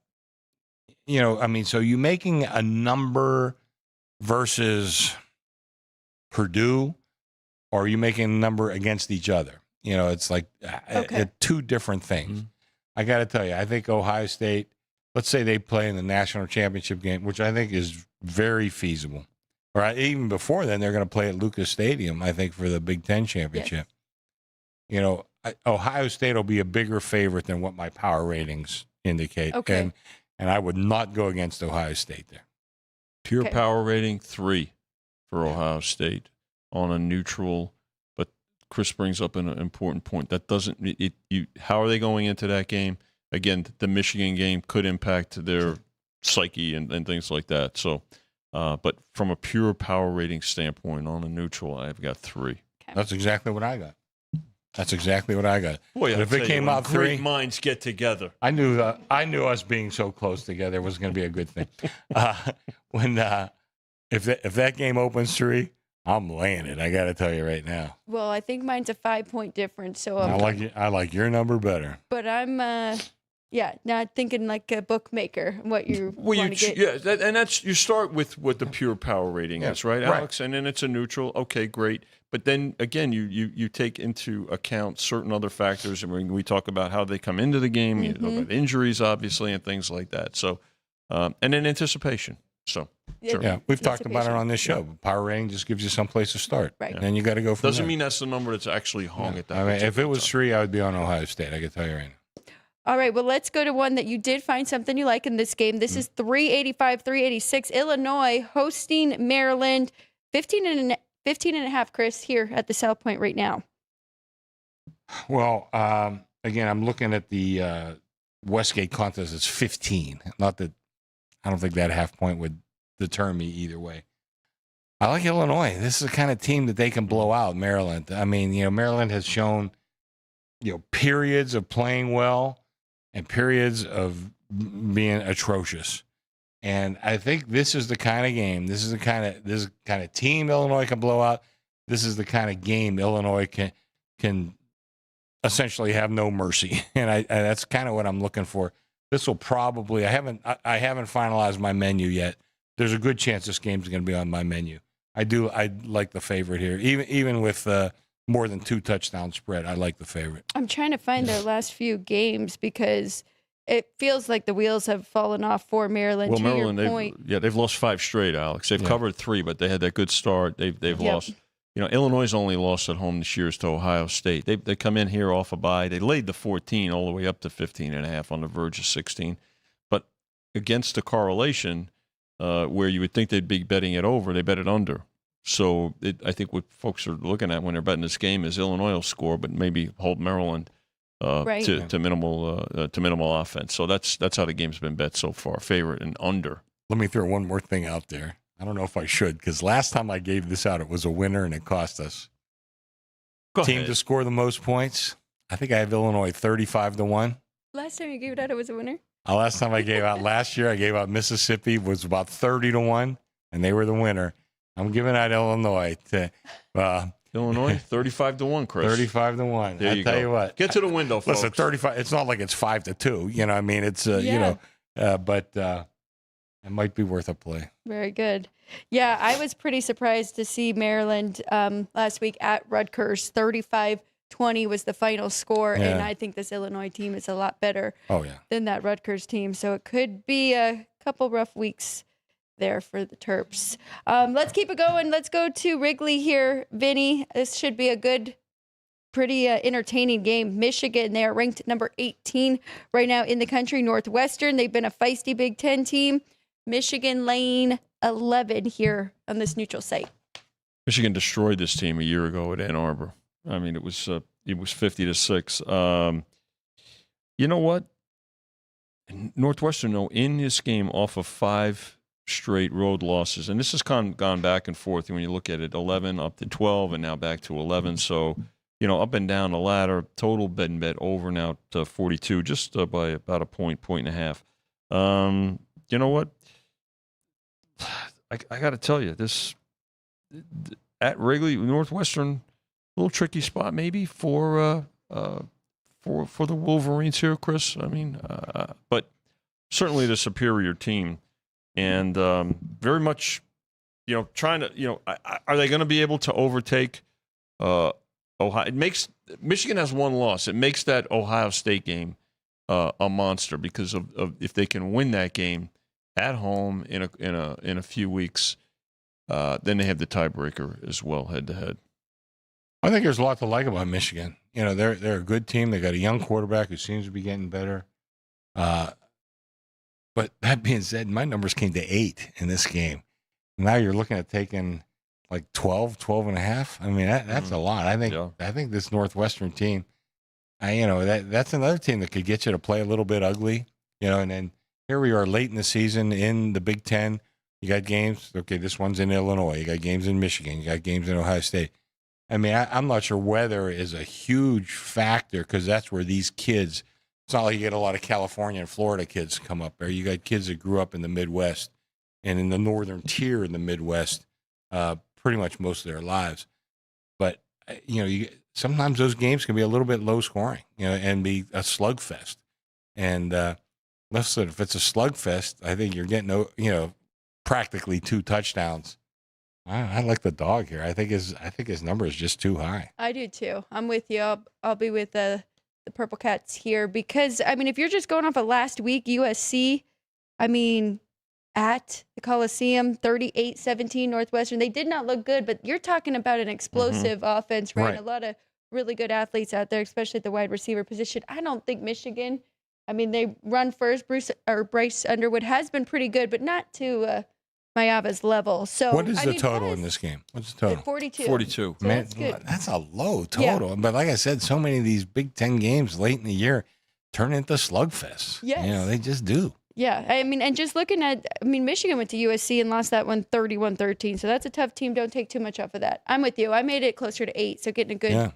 you making a number versus Purdue, or are you making a number against each other? It's like two different things. Mm-hmm. I got to tell you, I think Ohio State, let's say they play in the national championship game, which I think is very feasible. Or even before then, they're going to play at Lucas Stadium, I think, for the Big Ten championship. Yes. Ohio State will be a bigger favorite than what my power ratings indicate. Okay. And I would not go against Ohio State there. Pure power rating 3 for Ohio State on a neutral. But Chris brings up an important point. That doesn't how are they going into that game? Again, the Michigan game could impact their psyche and things like that. So, but from a pure power rating standpoint, on a neutral, I've got 3. Okay. That's exactly what I got. Boy, but if it came out 3, great minds get together. I knew us being so close together was going to be a good thing. If that game opens 3, I'm laying it. I got to tell you right now. Well, I think mine's a 5-point difference. So I like your number better. But I'm not thinking like a bookmaker. What you want to get? That's you start with what the pure power rating is, right, Alex? Right. And then it's a neutral. Okay, great. But then again, you take into account certain other factors, and we talk about how they come into the game. You know about injuries, obviously, and things like that. So, and then anticipation. So, sure. Yeah, we've talked about it on this show. Yeah. Power rating just gives you some place to start. Right. And then you got to go from Doesn't there. mean that's the number that's actually hung at that. I mean, if it was 3, I would be on Ohio State. I can tell you right now. All right, well, let's go to one that you did find something you like in this game. This is 385-386. Illinois hosting Maryland. 15 and a half, Chris, here at the South Point right now. Well, again, I'm looking at the Westgate contest. It's 15. Not that I don't think that half point would deter me either way. I like Illinois. This is the kind of team that they can blow out Maryland. I mean, Maryland has shown, periods of playing well and periods of being atrocious. And I think this is the kind of game. This is the kind of team Illinois can blow out. This is the kind of game Illinois can essentially have no mercy. And that's kind of what I'm looking for. This will probably I haven't finalized my menu yet. There's a good chance this game's going to be on my menu. I like the favorite here. Even with more than 2 touchdown spread, I like the favorite. I'm trying to find their last few games because it feels like the wheels have fallen off for Maryland. Well, Maryland, they've lost 5 straight, Alex. They've covered 3, but they had that good start. They've lost. Illinois' only loss at home this year is to Ohio State. They come in here off a bye. They laid the 14 all the way up to 15.5 on the verge of 16. But against the correlation where you would think they'd be betting it over, they bet it under. So I think what folks are looking at when they're betting this game is Illinois will score, but maybe hold Maryland to minimal offense. So that's how the game's been bet so far. Favorite and under. Let me throw one more thing out there. I don't know if I should, because last time I gave this out, it was a winner and it cost us. Team to score the most points. I think I have Illinois 35-1. Last time you gave it out, it was a winner? Last time I gave out last year, I gave out Mississippi, was about 30-1, and they were the winner. I'm giving out Illinois to Illinois 35-1, Chris. 35-1. There you tell go. You what. Get to the window, folks. Listen, 35. It's not like it's 5-2. You know, what I mean, it's but it might be worth a play. Very good. Yeah, I was pretty surprised to see Maryland last week at Rutgers, 35-24. 20 was the final score, and Yeah. I think this Illinois team is a lot better Oh, yeah. than that Rutgers team. So it could be a couple rough weeks there for the Terps. Let's keep it going. Let's go to Wrigley here. Vinny, this should be a good, pretty entertaining game. Michigan, they are ranked number 18 right now in the country. Northwestern, they've been a feisty Big Ten team. Michigan laying 11 here on this neutral site. Michigan destroyed this team a year ago at Ann Arbor. I mean, it was 50-6. You know what? Northwestern, though, in this game off of 5 straight road losses, and this has gone back and forth when you look at it, 11 up to 12 and now back to 11. So, up and down the ladder, total bet over now to 42, just by about a point and a half. You know what? I got to tell you, this at Wrigley, Northwestern, a little tricky spot maybe for the Wolverines here, Chris. I mean, but certainly the superior team, and very much, trying to, are they going to be able to overtake Ohio? It makes Michigan has one loss. It makes that Ohio State game a monster because of if they can win that game at home in a few weeks, then they have the tiebreaker as well, head to head. I think there's a lot to like about Michigan. They're a good team. They got a young quarterback who seems to be getting better. But that being said, my numbers came to 8 in this game. Now you're looking at taking like 12 and a half. I mean, that's a lot. I think this Northwestern team, that's another team that could get you to play a little bit ugly, and then here we are late in the season in the Big Ten. You got games. Okay, this one's in Illinois. You got games in Michigan. You got games in Ohio State. I mean, I'm not sure weather is a huge factor because that's where these kids, it's not like you get a lot of California and Florida kids come up there. You got kids that grew up in the Midwest and in the northern tier in the Midwest pretty much most of their lives. But, sometimes those games can be a little bit low scoring, and be a slugfest. And listen, if it's a slugfest, I think you're getting, practically 2 touchdowns. I like the dog here. I think his number is just too high. I do too. I'm with you. I'll be with the Purple Cats here because, I mean, if you're just going off of last week, USC, I mean, at the Coliseum, 38-17 Northwestern. They did not look good, but you're talking about an explosive offense, right? Right. A lot of really good athletes out there, especially at the wide receiver position. I don't think Michigan, I mean, they run first. Bryce Underwood has been pretty good, but not to Mayava's level. So what is the total in this game? What's the total? 42. 42. So Man, that's good. that's a low total. But like I said, so many of these Big Ten games late in the year turn into slugfests. Yes. They just do. Yeah, I mean, and just looking at, Michigan went to USC and lost that one 31-13. So that's a tough team. Don't take too much off of that. I'm with you. I made it closer to 8, so getting a good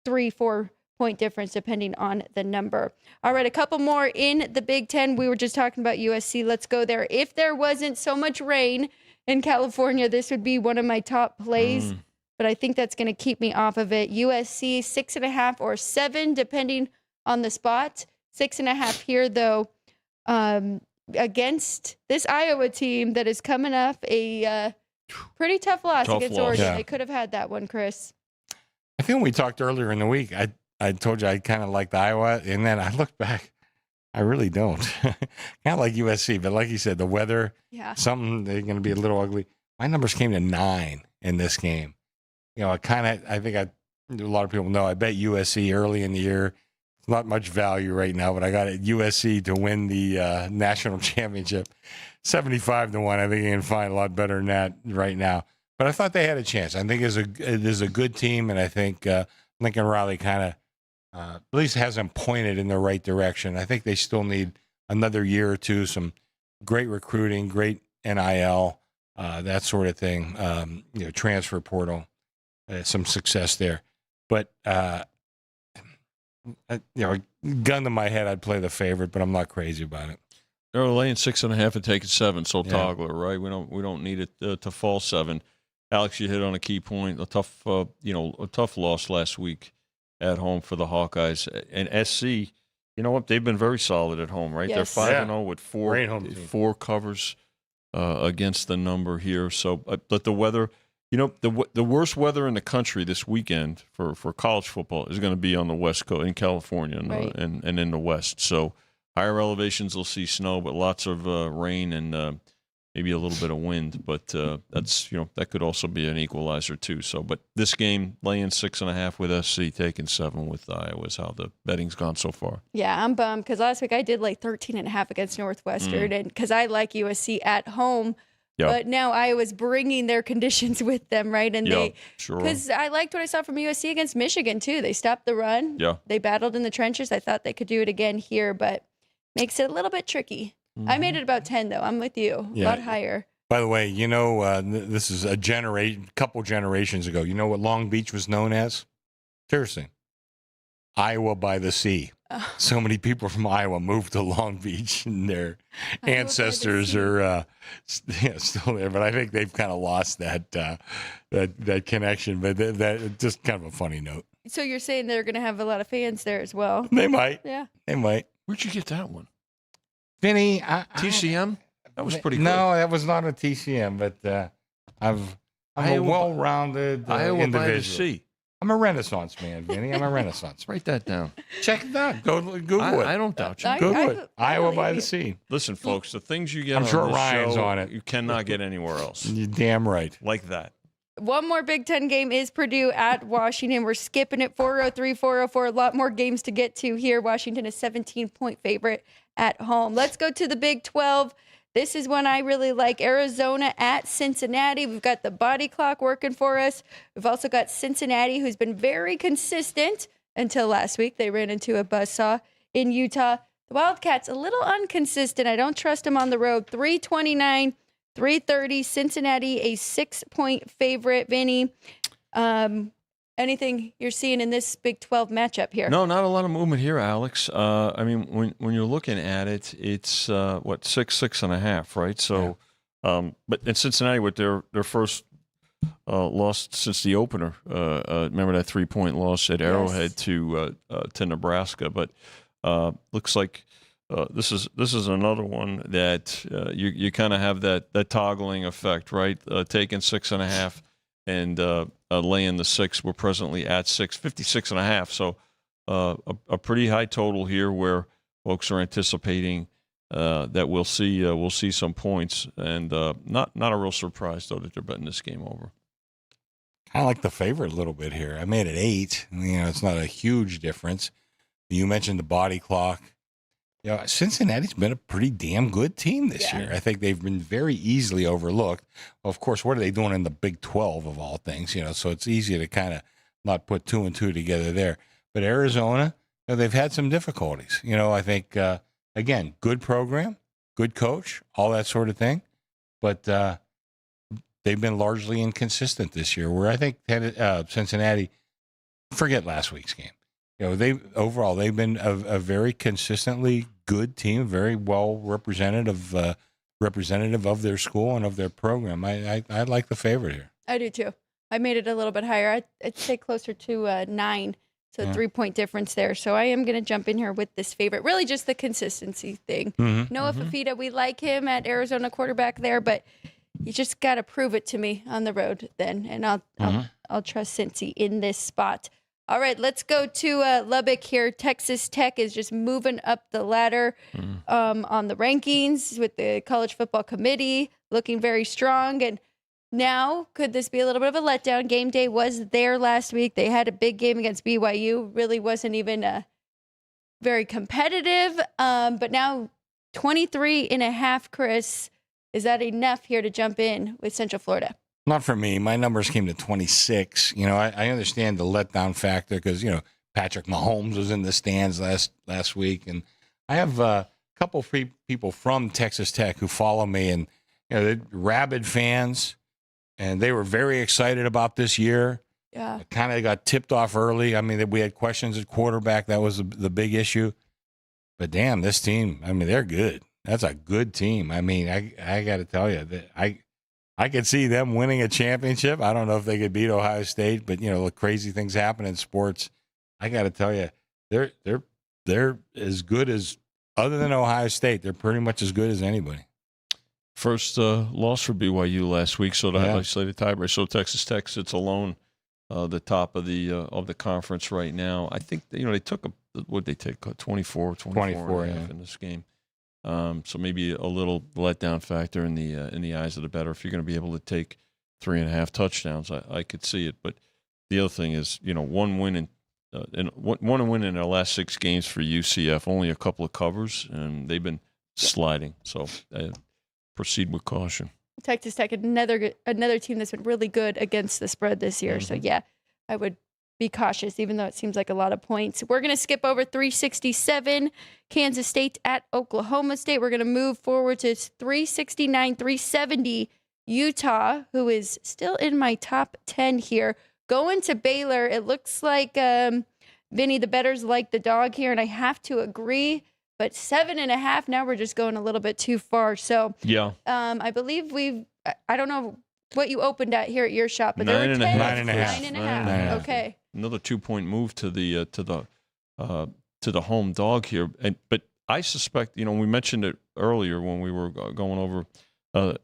3-4 point difference depending on the number. All right, a couple more in the Big Ten. We were just talking about USC. Let's go there. If there wasn't so much rain in California, this would be one of my top plays. But I think that's going to keep me off of it. USC 6.5 or 7, depending on the spot. 6.5 here, though. Against this Iowa team that is coming off a pretty tough loss against Oregon. Yeah. They could have had that one, Chris. I think when we talked earlier in the week, I told you I kind of liked Iowa, and then I looked back. I really don't. Kind of like USC, but like you said, the weather, something, they're going to be a little ugly. My numbers came to 9 in this game. I think a lot of people know, I bet USC early in the year. Not much value right now, but I got USC to win the national championship, 75-1. I think you can find a lot better than that right now. But I thought they had a chance. I think it is a good team, and I think Lincoln Riley kind of at least has them pointed in the right direction. I think they still need another year or two, some great recruiting, great NIL, that sort of thing. Transfer portal, some success there, but. Gun to my head, I'd play the favorite, but I'm not crazy about it. They're laying 6.5 and taking 7, so toggler, right? We don't need it to fall 7. Alex, you hit on a key point. A tough loss last week at home for the Hawkeyes. And SC, you know what? They've been very solid at home, right? Yes. They're 5-0 with Great home team. 4 covers against the number here. So, but the weather, You know, the worst weather in the country this weekend for college football is going to be on the West Coast, in California and in the West. So higher elevations will see snow, but lots of rain and maybe a little bit of wind. But that's, that could also be an equalizer too. So, but this game, laying 6.5 with SC, taking 7 with Iowa is how the betting's gone so far. Yeah, I'm bummed because last week I did like 13.5 against Northwestern, and because I like USC at home. Yeah. But now Iowa's bringing their conditions with them, right? And sure. Because I liked what I saw from USC against Michigan, too. They stopped the run. Yeah. They battled in the trenches. I thought they could do it again here, but makes it a little bit tricky. I made it about 10, though. I'm with you. A lot higher. By the way, this is a couple generations ago. You know what Long Beach was known as? Seriously. Iowa by the Sea. So many people from Iowa moved to Long Beach, and their ancestors are still there. But I think they've kind of lost that connection. But that just kind of a funny note. So you're saying they're going to have a lot of fans there as well? They might. Yeah. They might. Where'd you get that one? Vinny, TCM? That was pretty good. No, that was not a TCM, but I'm a well-rounded Iowa individual. by the Sea. I'm a Renaissance man, Vinny. I'm a Renaissance man. Write that down. Check it out. Go Google it. I don't doubt you. Google it. Iowa by the Sea. Listen, folks, the things you get I'm on sure this Ryan's show, on it. you cannot get anywhere else. You're damn right. Like that. One more Big Ten game is Purdue at Washington. We're skipping it 403, 404. A lot more games to get to here. Washington is 17-point favorite at home. Let's go to the Big 12. This is one I really like. Arizona at Cincinnati. We've got the body clock working for us. We've also got Cincinnati, who's been very consistent until last week. They ran into a buzzsaw in Utah. The Wildcats, a little inconsistent. I don't trust them on the road. 329, 330. Cincinnati, a 6-point favorite. Vinny, anything you're seeing in this Big 12 matchup here? No, not a lot of movement here, Alex. I mean, when you're looking at it, it's 6.5, right? So, but in Cincinnati with their first loss since the opener, remember that 3-point loss at Arrowhead to Nebraska. But looks like this is another one that you kind of have that toggling effect, right? Taking 6.5 and laying the 6. We're presently at 56.5. So a pretty high total here where folks are anticipating that we'll see some points, and not a real surprise though that they're betting this game over. I like the favorite a little bit here. I made it 8. It's not a huge difference. You mentioned the body clock. Cincinnati's been a pretty damn good team this year. I think they've been very easily overlooked. Of course, what are they doing in the Big 12 of all things? So it's easy to kind of not put 2 and 2 together there. But Arizona, they've had some difficulties. I think, again, good program, good coach, all that sort of thing. But they've been largely inconsistent this year, where I think Cincinnati, forget last week's game. They've been a very consistently good team, very well representative of their school and of their program. I like the favorite here. I do too. I made it a little bit higher. I'd say closer to 9, so 3-point difference there. So I am going to jump in here with this favorite. Really, just the consistency thing. Noah Fafita, we like him at Arizona quarterback there, but you just got to prove it to me on the road then, and I'll trust Cincy in this spot. All right, let's go to Lubbock here. Texas Tech is just moving up the ladder on the rankings with the College Football Committee, looking very strong. And now, could this be a little bit of a letdown? Game day was there last week. They had a big game against BYU. Really wasn't even very competitive. But now 23.5, Chris. Is that enough here to jump in with Central Florida? Not for me. My numbers came to 26. I understand the letdown factor because, Patrick Mahomes was in the stands last week. And I have a couple of people from Texas Tech who follow me, and, they're rabid fans, and they were very excited about this year. Yeah. Kind of got tipped off early. I mean, we had questions at quarterback. That was the big issue. But damn, this team, they're good. That's a good team. I got to tell you that I could see them winning a championship. I don't know if they could beat Ohio State, but crazy things happen in sports. I got to tell you, they're as good as, other than Ohio State, they're pretty much as good as anybody. First loss for BYU last week, so the highly slated tiebreaker. So Texas Tech sits alone, the top of the conference right now. I think they took what they take 24 and a half in this game. So maybe a little letdown factor in the eyes of the bettor. If you're going to be able to take 3.5 touchdowns, I could see it. But the other thing is, one win in their last 6 games for UCF, only a couple of covers, and they've been sliding. So proceed with caution. Texas Tech, another team that's been really good against the spread this year. So yeah, I would be cautious, even though it seems like a lot of points. We're going to skip over 367, Kansas State at Oklahoma State. We're going to move forward to 369, 370, Utah, who is still in my top 10 here. Going to Baylor, it looks like Vinny, the bettors like the dog here, and I have to agree. But 7.5, now we're just going a little bit too far. So yeah, I believe I don't know what you opened at here at your shop, but there were 9.5. Okay. Another 2-point move to the home dog here. But I suspect, we mentioned it earlier when we were going over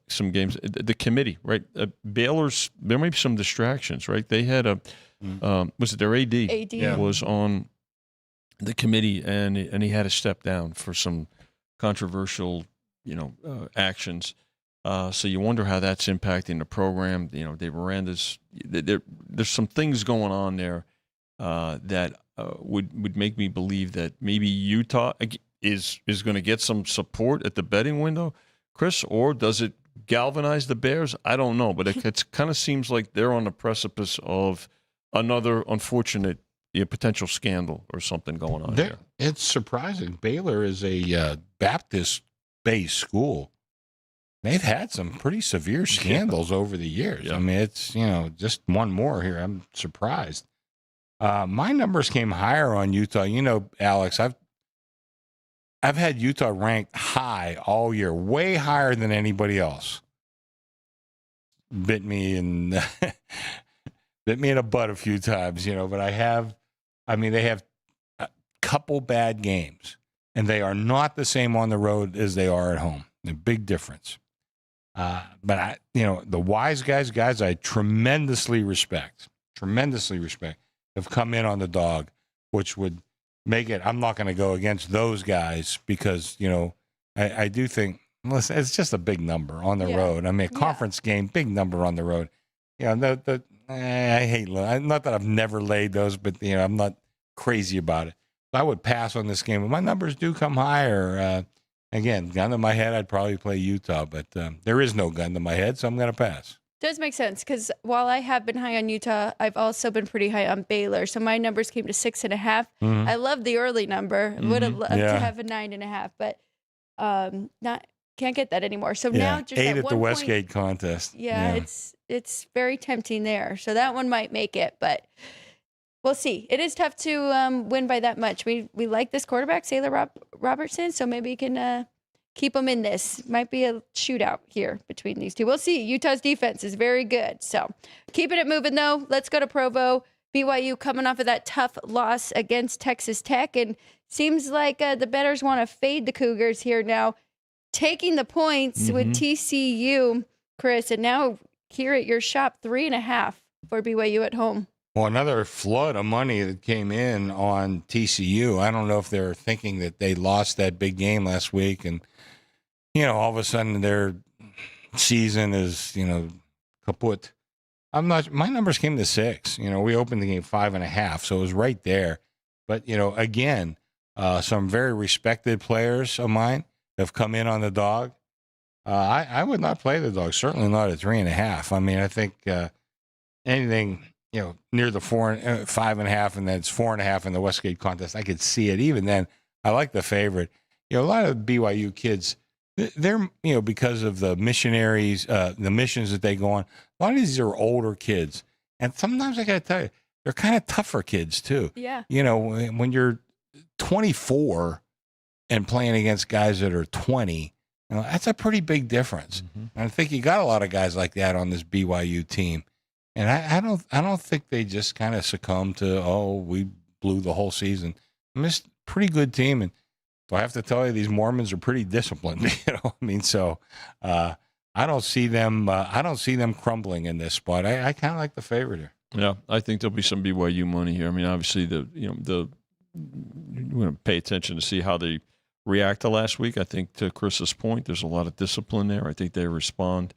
some games. The committee, right? Baylor's, there may be some distractions, right? They had was it their AD? AD was on the committee, and he had to step down for some controversial, actions. So you wonder how that's impacting the program. Dave Miranda's, there's some things going on there that would make me believe that maybe Utah is going to get some support at the betting window, Chris, or does it galvanize the Bears? I don't know, but it kind of seems like they're on the precipice of another unfortunate potential scandal or something going on here. It's surprising. Baylor is a Baptist-based school. They've had some pretty severe scandals over the years. Yeah. I mean, it's, just one more here. I'm surprised. My numbers came higher on Utah. Alex, I've had Utah ranked high all year, way higher than anybody else. Bit me in a butt a few times, but they have a couple bad games, and they are not the same on the road as they are at home. A big difference. But the wise guys I tremendously respect, have come in on the dog, which would make it, I'm not going to go against those guys because, I do think, listen, it's just a big number on the road. I mean, a conference game, big number on the road. I hate, not that I've never laid those, but, I'm not crazy about it. I would pass on this game, but my numbers do come higher. Again, gun to my head, I'd probably play Utah, but there is no gun to my head, so I'm going to pass. Does make sense because while I have been high on Utah, I've also been pretty high on Baylor. So my numbers came to 6.5. I love the early number. Would have loved to have a 9.5, but can't get that anymore. So now just 8 at the Westgate contest. Yeah, it's very tempting there. So that one might make it, but we'll see. It is tough to win by that much. We like this quarterback, Saylor Robertson, so maybe you can keep them in this. Might be a shootout here between these two. We'll see. Utah's defense is very good. So keeping it moving, though. Let's go to Provo. BYU coming off of that tough loss against Texas Tech. And seems like the bettors want to fade the Cougars here now. Taking the points with TCU, Chris. And now here at your shop, 3.5 for BYU at home. Well, another flood of money that came in on TCU. I don't know if they're thinking that they lost that big game last week and, all of a sudden their season is, kaput. My numbers came to 6. We opened the game 5.5, so it was right there. But, again, some very respected players of mine have come in on the dog. I would not play the dog, certainly not at 3.5. I mean, I think anything, near the 5.5, and then it's 4.5 in the Westgate contest, I could see it. Even then, I like the favorite. A lot of BYU kids, they're, because of the missionaries, the missions that they go on, a lot of these are older kids. And sometimes I got to tell you, they're kind of tougher kids too. Yeah. When you're 24 and playing against guys that are 20, that's a pretty big difference. And I think you got a lot of guys like that on this BYU team. And I don't think they just kind of succumb to, we blew the whole season. I mean, it's a pretty good team. And So I have to tell you, these Mormons are pretty disciplined. I mean, so I don't see them. I don't see them crumbling in this spot. I kind of like the favorite here. Yeah, I think there'll be some BYU money here. I mean, obviously, we're going to pay attention to see how they react to last week. I think to Chris's point, there's a lot of discipline there. I think they respond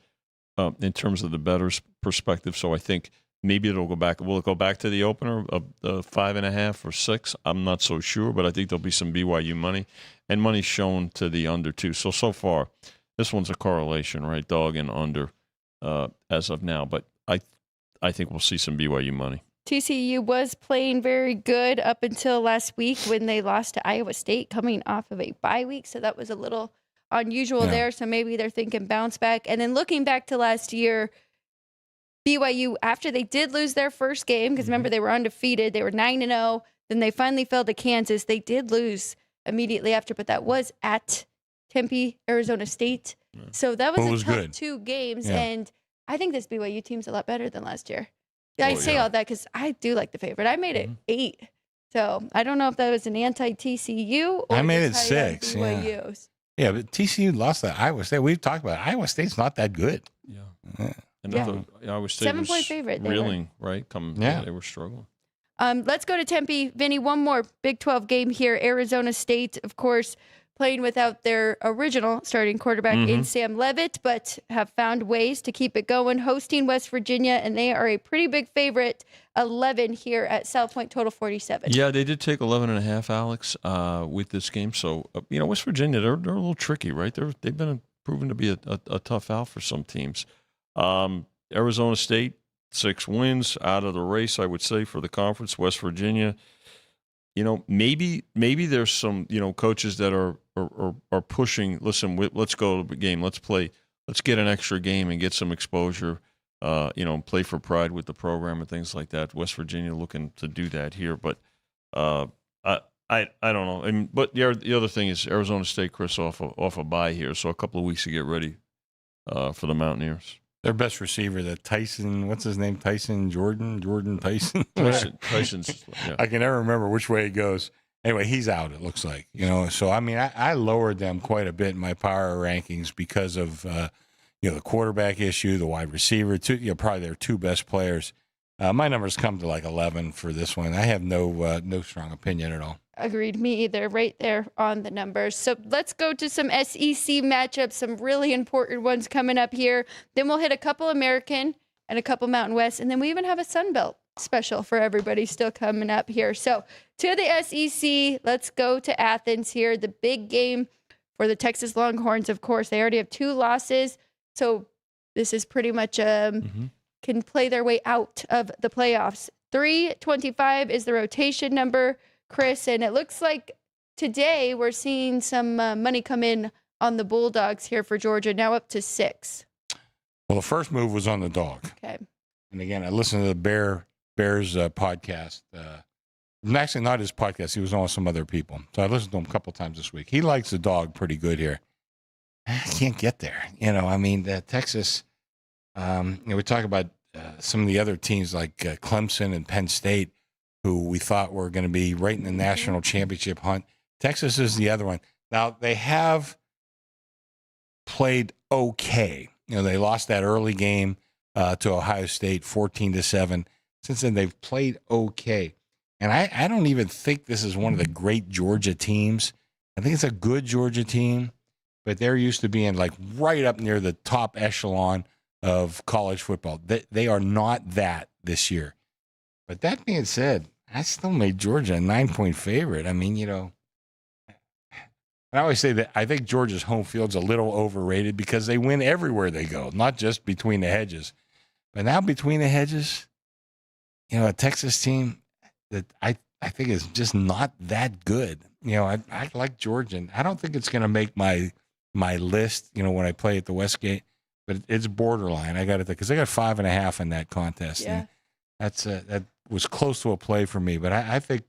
in terms of the bettor's perspective. So I think maybe it'll go back. Will it go back to the opener of 5.5 or 6? I'm not so sure, but I think there'll be some BYU money and money shown to the under too. So far, this one's a correlation, right? Dog and under as of now. But I think we'll see some BYU money. TCU was playing very good up until last week when they lost to Iowa State coming off of a bye week. So that was a little unusual there. So maybe they're thinking bounce back. And then looking back to last year, BYU, after they did lose their first game, because remember they were undefeated, they were 9-0. Then they finally fell to Kansas. They did lose immediately after, but that was at Tempe, Arizona State. So that was a tough good. 2 games. Yeah. And I think this BYU team's a lot better than last year. I say all that because I do like the favorite. I made it 8. So I don't know if that was an anti-TCU or I made it just 6. BYU's. Yeah, but TCU lost that Iowa State. We've talked about it. Iowa State's not that good. Yeah. And Iowa State 7-point was favorite. reeling, right? They were struggling. Let's go to Tempe. Vinny, one more Big 12 game here. Arizona State, of course, playing without their original starting quarterback in Sam Leavitt, but have found ways to keep it going, hosting West Virginia, and they are a pretty big favorite, 11 here at South Point, total 47. Yeah, they did take 11.5, Alex, with this game. So, West Virginia, they're a little tricky, right? They've been proven to be a tough out for some teams. Arizona State, 6 wins, out of the race, I would say, for the conference. West Virginia, maybe there's some, coaches that are pushing, listen, let's go to the game. Let's play. Let's get an extra game and get some exposure, play for pride with the program and things like that. West Virginia looking to do that here. But I don't know. But the other thing is Arizona State, Chris, off a bye here. So a couple of weeks to get ready for the Mountaineers. Their best receiver, that Tyson, what's his name? Jordan Tyson. Tyson's. Yeah. I can never remember which way it goes. Anyway, he's out, it looks like. So I mean, I lowered them quite a bit in my power rankings because of the quarterback issue, the wide receiver, probably their 2 best players. My numbers come to like 11 for this one. I have no strong opinion at all. Agreed. Me either. Right there on the numbers. So let's go to some SEC matchups, some really important ones coming up here. Then we'll hit a couple American and a couple Mountain West. And then we even have a Sun Belt special for everybody still coming up here. So to the SEC, let's go to Athens here. The big game for the Texas Longhorns, of course. They already have 2 losses. So this is pretty much can play their way out of the playoffs. 325 is the rotation number, Chris, and it looks like today we're seeing some money come in on the Bulldogs here for Georgia, now up to 6. Well, the first move was on the dog. Okay. And again, I listened to the Bears podcast. Actually, not his podcast. He was on with some other people. So I listened to him a couple times this week. He likes the dog pretty good here. I can't get there. Texas, we talk about some of the other teams like Clemson and Penn State, who we thought were going to be right in the national championship hunt. Texas is the other one. Now, they have played okay. They lost that early game to Ohio State, 14-7. Since then, they've played okay. And I don't even think this is one of the great Georgia teams. I think it's a good Georgia team, but they're used to being like right up near the top echelon of college football. They are not that this year. But that being said, I still made Georgia a 9-point favorite. I mean, I always say that I think Georgia's home field's a little overrated because they win everywhere they go, not just between the hedges. But now between the hedges, a Texas team that I think is just not that good. I like Georgia. And I don't think it's going to make my list, when I play at the Westgate, but it's borderline. I got to think because I got 5.5 in that contest. Yeah. And that was close to a play for me, but I think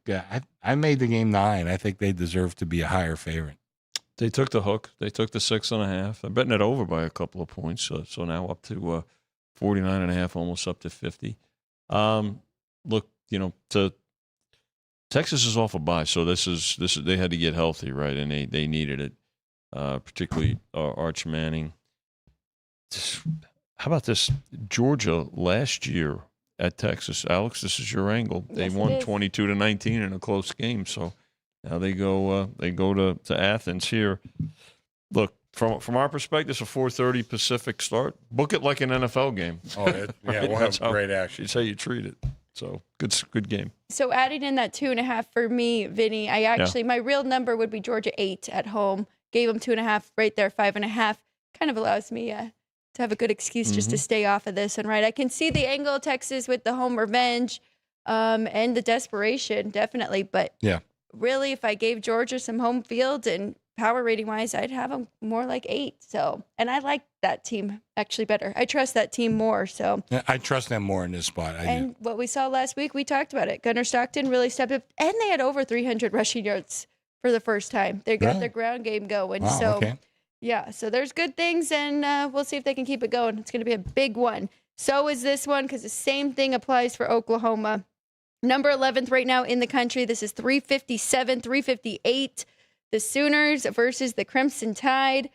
I made the game 9. I think they deserve to be a higher favorite. They took the hook. They took the 6.5. I'm betting it over by a couple of points. So now up to 49.5, almost up to 50. Look, to Texas is off a bye, so this is they had to get healthy, right? And they needed it, particularly Arch Manning. How about this? Georgia last year at Texas. Alex, this is your angle. They won 22-19 in a close game. So now they go to Athens here. Look, from our perspective, it's a 4:30 Pacific start. Book it like an NFL game. Oh, yeah, we'll have great action. It's how you treat it. So good game. So adding in that 2.5 for me, Vinny, my real number would be Georgia 8 at home. Gave them 2.5 right there, 5.5. Kind of allows me to have a good excuse just to stay off of this one, right? I can see the angle of Texas with the home revenge and the desperation, definitely. But really, if I gave Georgia some home field and power rating wise, I'd have them more like 8. So, and I like that team actually better. I trust that team more. So I trust them more in this spot. And what we saw last week, we talked about it. Gunnar Stockton really stepped up, and they had over 300 rushing yards for the first time. They got their ground game going. Wow, so, okay. yeah, so there's good things, and we'll see if they can keep it going. It's going to be a big one. So is this one, because the same thing applies for Oklahoma. Number 11th right now in the country. This is 357, 358. The Sooners versus the Crimson Tide.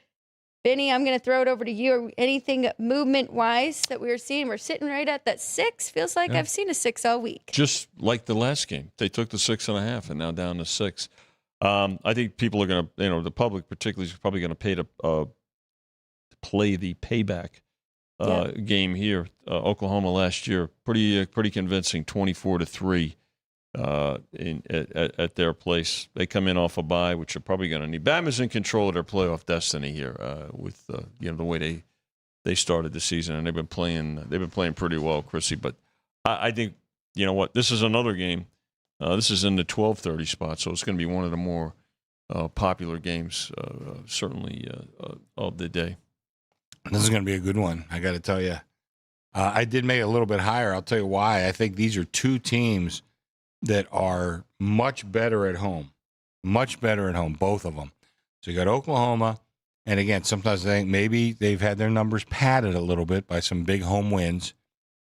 Vinny, I'm going to throw it over to you. Anything movement-wise that we're seeing? We're sitting right at that 6. Feels like I've seen a 6 all week. Just like the last game. They took the 6.5 and now down to 6. I think people are going to, the public particularly is probably going to pay to play the payback game here. Oklahoma last year, pretty convincing, 24-3 at their place. They come in off a bye, which are probably going to need. Bama's in control of their playoff destiny here with the way they started the season, and they've been playing pretty well, Chrissy. But I think this is another game. This is in the 12:30 spot, so it's going to be one of the more popular games, certainly of the day. This is going to be a good one, I got to tell you. I did make it a little bit higher. I'll tell you why. I think these are two teams that are much better at home, both of them. So you got Oklahoma, and again, sometimes I think maybe they've had their numbers padded a little bit by some big home wins.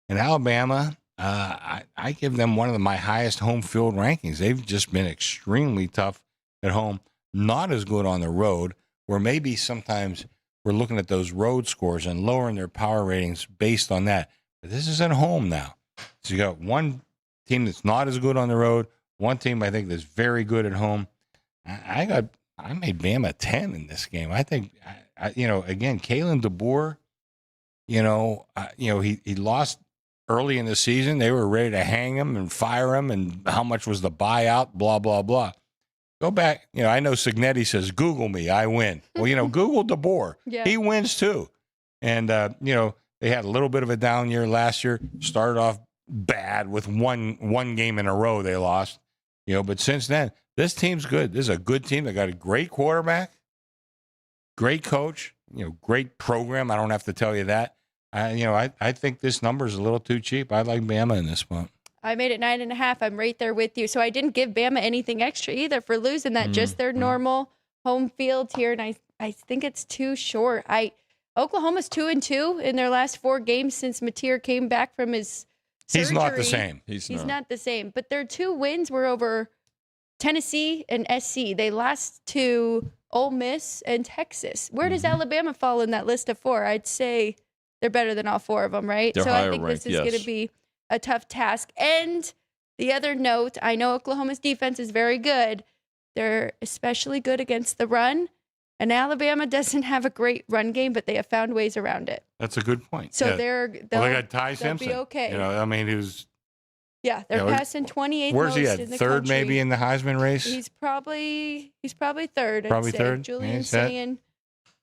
And Alabama, I give them one of my highest home field rankings. They've just been extremely tough at home, not as good on the road, where maybe sometimes we're looking at those road scores and lowering their power ratings based on that. But this is at home now. So you got one team that's not as good on the road, one team I think that's very good at home. I made Bama 10 in this game. I think, again, Kalen DeBoer, he lost early in the season. They were ready to hang him and fire him, and how much was the buyout, blah, blah, blah. Go back. I know Signetti says, Google me, I win. Well, Google DeBoer. Yeah. He wins too. And, they had a little bit of a down year last year, started off bad with one game in a row they lost, but since then, this team's good. This is a good team. They got a great quarterback, great coach, great program. I don't have to tell you that. I think this number is a little too cheap. I like Bama in this spot. I made it 9.5. I'm right there with you. So I didn't give Bama anything extra either for losing that, just their normal home field here. And I think it's too short. Oklahoma's 2-2 in their last 4 games since Mateer came back from his surgery. He's not the same. He's not the same. But their 2 wins were over Tennessee and SC. They lost to Ole Miss and Texas. Where does Alabama fall in that list of 4? I'd say they're better than all 4 of them, right? They're so higher I think ranked, this is going to be a tough task. And the other note, I know Oklahoma's defense is very good. They're especially good against the run. And Alabama doesn't have a great run game, but they have found ways around it. That's a good point. So they got Ty Simpson. Be okay. Who's they're passing 28th where's he most at? in the Third country. maybe in the Heisman race? He's probably third. Probably I'd say. third. Julian Sayin,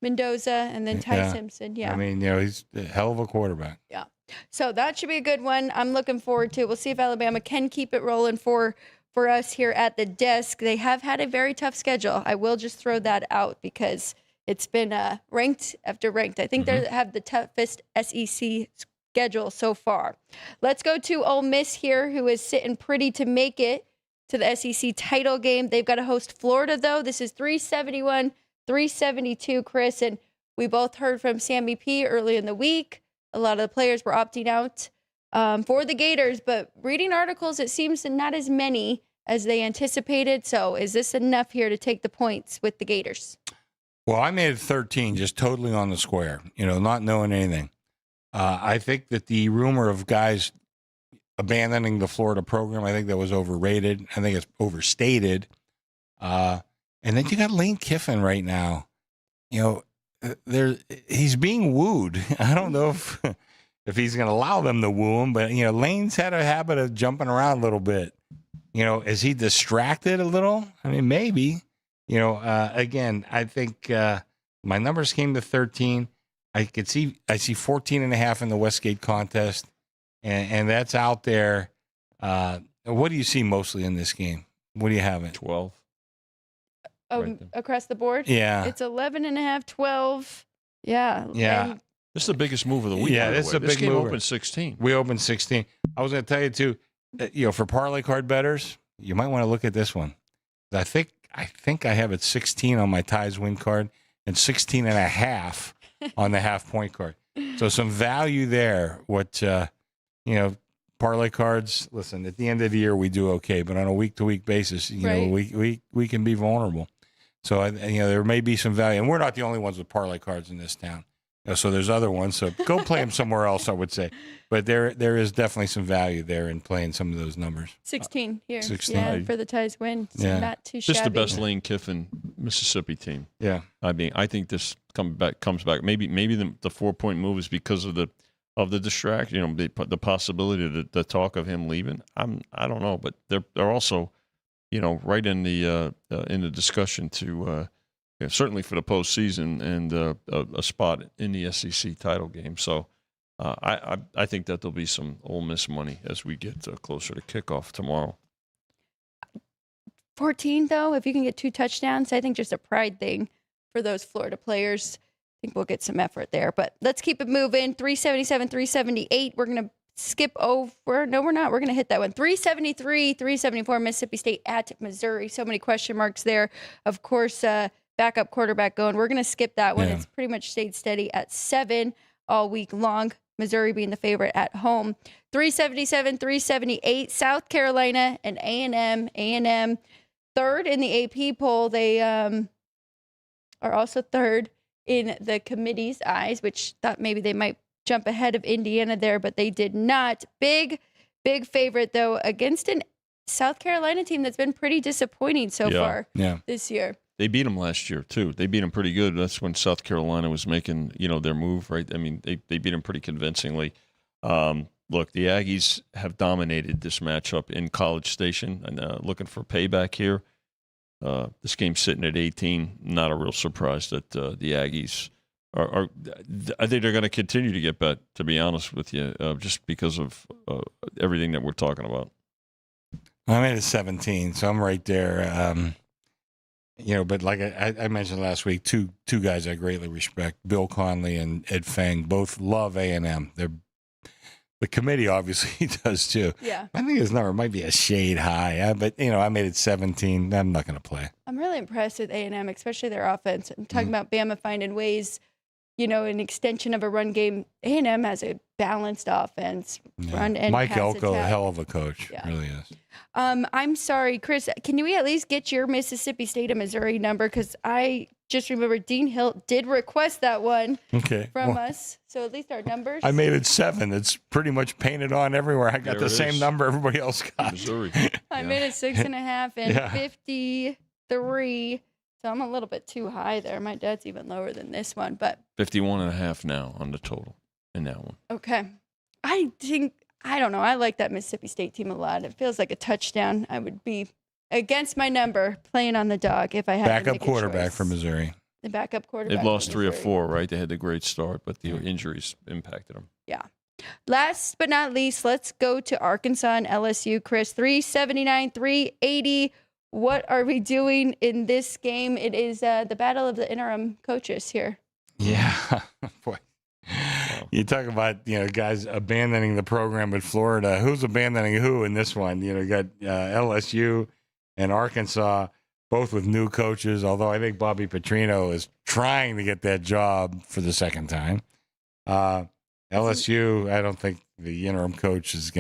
Mendoza, and then Ty Simpson. Yeah. He's a hell of a quarterback. Yeah. So that should be a good one. I'm looking forward to it. We'll see if Alabama can keep it rolling for us here at the desk. They have had a very tough schedule. I will just throw that out because it's been ranked after ranked. I think they have the toughest SEC schedule so far. Let's go to Ole Miss here, who is sitting pretty to make it to the SEC title game. They've got to host Florida, though. This is 371, 372, Chris. And we both heard from Sammy P early in the week. A lot of the players were opting out for the Gators, but reading articles, it seems not as many as they anticipated. So is this enough here to take the points with the Gators? Well, I made it 13, just totally on the square, not knowing anything. I think that the rumor of guys abandoning the Florida program, I think that was overrated. I think it's overstated. And then you got Lane Kiffin right now. He's being wooed. I don't know if he's going to allow them to woo him, but Lane's had a habit of jumping around a little bit. Is he distracted a little? I mean, maybe. Again, I think my numbers came to 13. I see 14 and a half in the Westgate contest, and that's out there. What do you see mostly in this game? What do you have? 12. Right across the board? Yeah. It's 11 and a half, 12. Yeah. Yeah. And This is the biggest move of the week. Yeah, by the this way. is a This big game mover. opened 16. We opened 16. I was going to tell you, too, for parlay card bettors, you might want to look at this one. I think I have it 16 on my ties win card and 16 and a half on the half point card. So some value there. What, parlay cards, listen, at the end of the year, we do okay, but on a week-to-week basis, we can be vulnerable. So, there may be some value. And we're not the only ones with parlay cards in this town. So there's other ones. So go play them somewhere else, I would say. But there is definitely some value there in playing some of those numbers. 16 here. 16. Yeah, for the ties win. So not too shabby. This is the best Lane Kiffin Mississippi team. Yeah. I mean, I think this comes back. Maybe the 4-point move is because of the distraction. The possibility, the talk of him leaving. I don't know, but they're also, right in the discussion to certainly for the postseason and a spot in the SEC title game. So I think that there'll be some Ole Miss money as we get closer to kickoff tomorrow. 14, though, if you can get 2 touchdowns, I think just a pride thing for those Florida players. I think we'll get some effort there. But let's keep it moving. 377, 378. We're going to skip over. No, we're not. We're going to hit that one. 373, 374, Mississippi State at Missouri. So many question marks there. Of course, backup quarterback going. We're going to skip that one. It's pretty much stayed steady at 7 all week long. Missouri being the favorite at home. 377, 378, South Carolina and A&M. A&M third in the AP poll. They are also third in the committee's eyes, which thought maybe they might jump ahead of Indiana there, but they did not. Big favorite, though, against an South Carolina team that's been pretty disappointing so far this year. They beat them last year, too. They beat them pretty good. That's when South Carolina was making, their move, right? I mean, they beat them pretty convincingly. Look, the Aggies have dominated this matchup in College Station, and looking for payback here. This game's sitting at 18. Not a real surprise that the Aggies are I think they're going to continue to get bet, to be honest with you, just because of everything that we're talking about. I made it 17, so I'm right there. But like I mentioned last week, two guys I greatly respect, Bill Conley and Ed Fang, both love A&M. The committee obviously does too. Yeah. I think his number might be a shade high, but I made it 17. I'm not going to play. I'm really impressed with A&M, especially their offense. I'm talking about Bama finding ways, an extension of a run game. A&M has a balanced offense, run and Mike pass Elko, a attack. hell of a coach, really is. I'm sorry, Chris. Can we at least get your Mississippi State and Missouri number? Because I just remember Dean Hill did request that one from us. So at least our numbers. I made it 7. It's pretty much painted on everywhere. I got There the it same is. number everybody else got. Missouri. I made it 6.5 and Yeah. 53. So I'm a little bit too high there. My dad's even lower than this one, but 51.5 now on the total in that one. okay. I don't know. I like that Mississippi State team a lot. It feels like a touchdown. I would be against my number playing on the dog if I had to Backup make a quarterback choice. for Missouri. The backup quarterback. They've lost for 3 or Missouri. 4, right? They had the great start, but the injuries impacted them. Yeah. Last but not least, let's go to Arkansas and LSU. Chris, 379, 380. What are we doing in this game? It is the battle of the interim coaches here. Yeah. Boy. You talk about, guys abandoning the program at Florida. Who's abandoning who in this one? You got LSU and Arkansas, both with new coaches, although I think Bobby Petrino is trying to get that job for the second time. LSU, I don't think the interim coach he's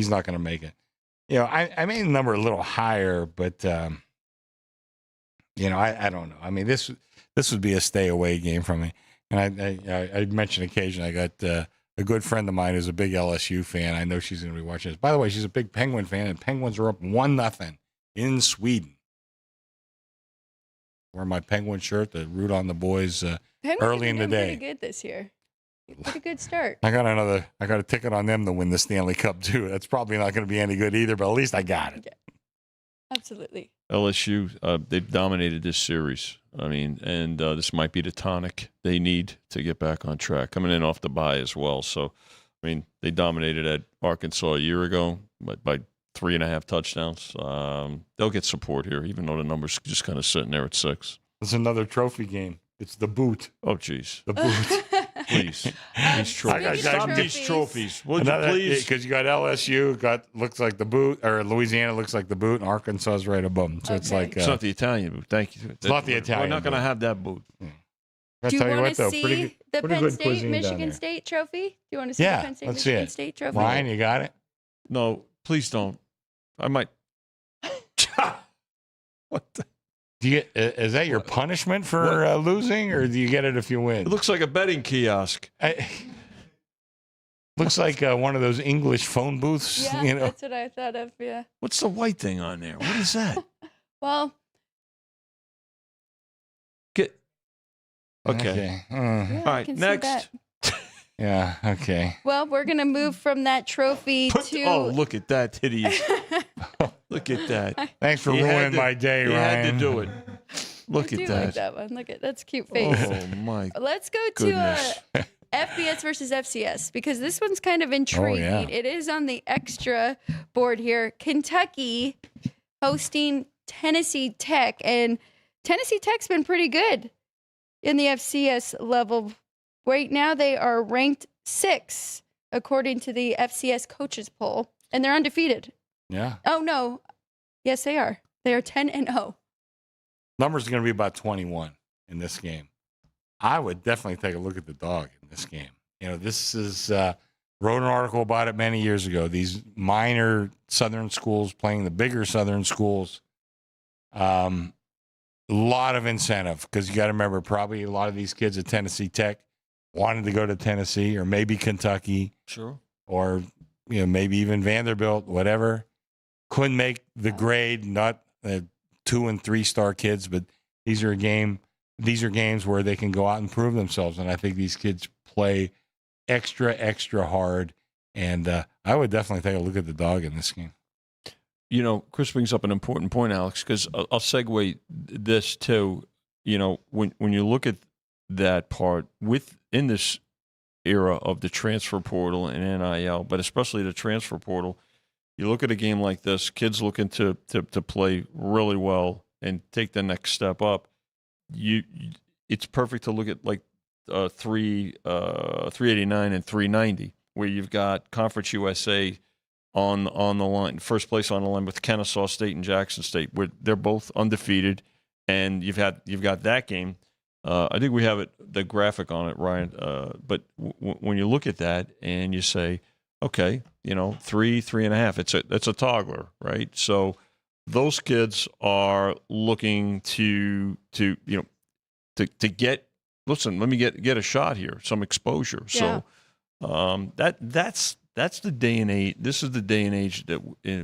not going to make it. I made the number a little higher, but I don't know. I mean, this would be a stay away game for me. And I mentioned occasionally I got a good friend of mine who's a big LSU fan. I know she's going to be watching this. By the way, she's a big Penguin fan, and Penguins are up 1-0 in Sweden. Wear my Penguin shirt to root on the boys early in the day. Pretty good this year. Pretty good start. I got a ticket on them to win the Stanley Cup too. That's probably not going to be any good either, but at least I got it. Yeah. Absolutely. LSU, they've dominated this series. I mean, and this might be the tonic they need to get back on track. Coming in off the bye as well. So, I mean, they dominated at Arkansas a year ago by 3.5 touchdowns. They'll get support here, even though the number's just kind of sitting there at 6. It's another trophy game. It's the boot. Oh, geez. The boot. Please. These trophies. Stop these trophies. Would you please? Because you got LSU, looks like the boot, or Louisiana looks like the boot, and Arkansas is right above them. So it's like. It's not the Italian boot. Thank you. It's not the Italian. We're not going to have that boot. Yeah. Do you want to see the pretty Penn good State cuisine down Michigan there. State trophy? Do you want to see the Penn State let's see Michigan it. State trophy? Ryan, you got it? No, please don't. I might. What the? Is that your punishment for losing, or do you get it if you win? It looks like a betting kiosk. Looks like one of those English phone booths. Yeah, that's what I thought of. Yeah. What's the white thing on there? What is that? Well. Okay. Yeah, All right. Next. Yeah. Okay. Well, we're gonna move from that trophy to. Oh, look at that, hideous! Look at that. Thanks for ruining my day, Ryan. Ryan. Had to do it. Look I at do that. like that one. Look at that's a cute face. Oh my! Let's go goodness. to FBS versus FCS because this one's kind of intriguing. yeah. It is on the extra board here. Kentucky hosting Tennessee Tech, and Tennessee Tech's been pretty good in the FCS level. Right now, they are ranked 6 according to the FCS coaches poll, and they're undefeated. Yeah. Oh no, yes they are. They are 10-0. Numbers are going to be about 21 in this game. I would definitely take a look at the dog in this game. This is wrote an article about it many years ago. These minor Southern schools playing the bigger Southern schools. A lot of incentive because you got to remember probably a lot of these kids at Tennessee Tech wanted to go to Tennessee or maybe Kentucky. Sure. Or maybe even Vanderbilt, whatever. Couldn't make the grade, not 2 and 3 star kids, but these are games where they can go out and prove themselves. And I think these kids play extra hard. And I would definitely take a look at the dog in this game. Chris brings up an important point, Alex, because I'll segue this too. When you look at that part in this era of the transfer portal and NIL, but especially the transfer portal, you look at a game like this, kids looking to play really well and take the next step up. It's perfect to look at like 389 and 390, where you've got Conference USA on the line, first place on the line with Kennesaw State and Jackson State, where they're both undefeated, and you've got that game. I think we have the graphic on it, Ryan. But when you look at that and you say, okay, 3.5, it's a toddler, right? So those kids are looking to get. Listen, let me get a shot here, some exposure. Yeah. So that's the day and age. This is the day and age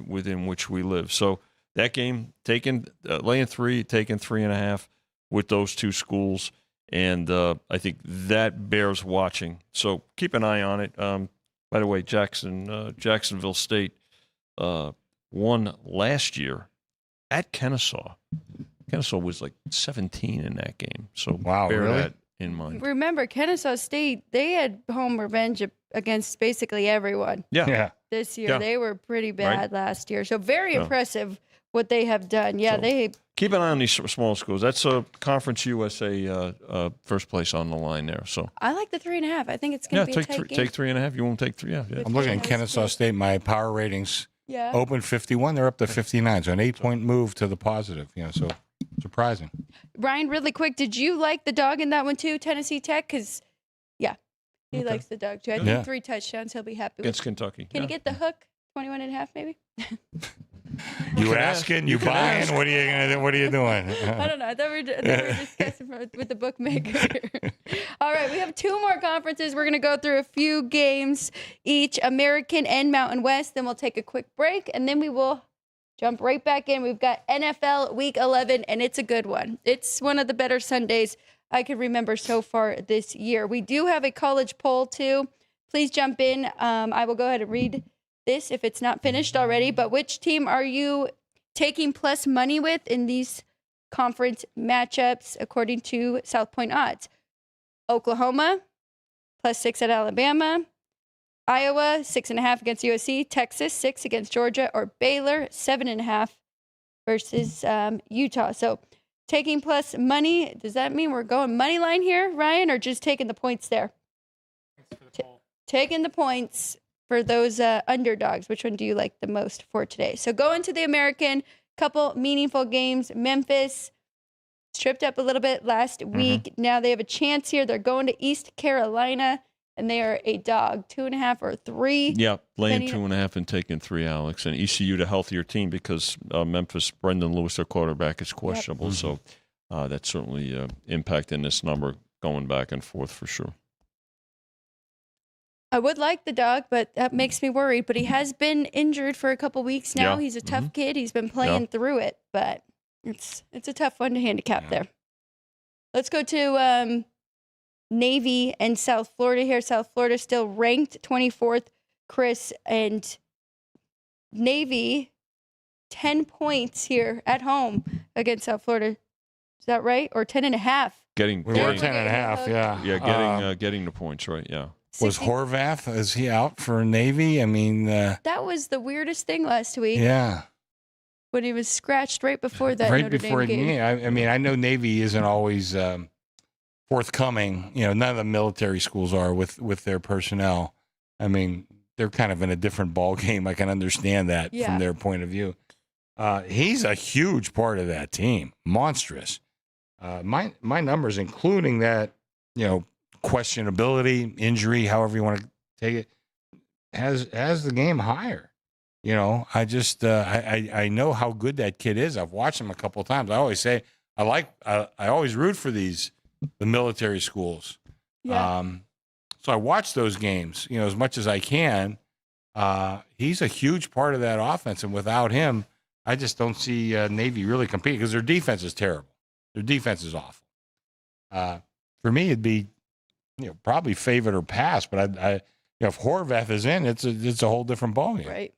within which we live. So that game, laying 3, taking 3.5 with those two schools, and I think that bears watching. So keep an eye on it. By the way, Jacksonville State won last year at Kennesaw. Kennesaw was like 17 in that game. So wow, bear really? that in mind. Remember, Kennesaw State, they had home revenge against basically everyone. Yeah. This year, Yeah. they were pretty bad Right. last year. So very impressive what they have done. Yeah, So, keep an eye on these small schools. That's a Conference USA first place on the line there. So I like the 3.5. I think it's going to be a tight game. take 3.5. You won't take 3. Yeah. I'm looking at Kennesaw State. My power ratings Yeah. open 51. They're up to 59. So an 8-point move to the positive. So surprising. Ryan, really quick, did you like the dog in that one too, Tennessee Tech? Because, yeah, he likes the dog too. I think 3 touchdowns. He'll be happy with. Against Kentucky. Can you get the hook? 21 and a half, maybe. You asking? You buying? What are you gonna do? What are you doing? I don't know. I thought we were just guessing with the bookmaker. All right, we have 2 more conferences. We're going to go through a few games each, American and Mountain West. Then we'll take a quick break, and then we will jump right back in. We've got NFL Week 11, and it's a good one. It's one of the better Sundays I could remember so far this year. We do have a college poll, too. Please jump in. I will go ahead and read this if it's not finished already. But which team are you taking plus money with in these conference matchups according to South Point odds? Oklahoma, +6 at Alabama. Iowa, 6.5 against USC. Texas, 6 against Georgia. Or Baylor, 7.5 versus Utah. So taking plus money, does that mean we're going money line here, Ryan, or just taking the points there? Taking the points for those underdogs. Which one do you like the most for today? So going to the American, couple meaningful games. Memphis tripped up a little bit last week. Now they have a chance here. They're going to East Carolina, and they are a dog, 2.5 or 3. Yeah, laying 2.5 and taking 3, Alex. And ECU, the healthier team, because Memphis, Brendan Lewis, their quarterback, is questionable. So that's certainly impacting this number going back and forth for sure. I would like the dog, but that makes me worried. But he has been injured for a couple weeks now. Yeah. He's a tough kid. He's been playing through it, but it's a tough one to handicap there. Let's go to Navy and South Florida here. South Florida still ranked 24th, Chris, and Navy 10 points here at home against South Florida. Is that right? Or 10.5? We were 10.5, yeah. Yeah, getting the points, right, yeah. Was Horvath, is he out for Navy? I mean... that was the weirdest thing last week. Yeah. When he was scratched right before that Notre Dame game. Yeah, I mean, I know Navy isn't always forthcoming. You know, none of the military schools are with their personnel. I mean, they're kind of in a different ball game. I can understand that from their point of view. He's a huge part of that team. Monstrous. My numbers, including that, you know, questionability, injury, however you want to take it, has the game higher. You know, I just I know how good that kid is. I've watched him a couple of times. I always say I always root for the military schools. Yeah. So I watch those games, you know, as much as I can. He's a huge part of that offense, and without him, I just don't see Navy really competing because their defense is terrible. Their defense is awful. For me, it'd be, you know, probably favorite or pass, but you know, if Horvath is in, it's a whole different ballgame. Right.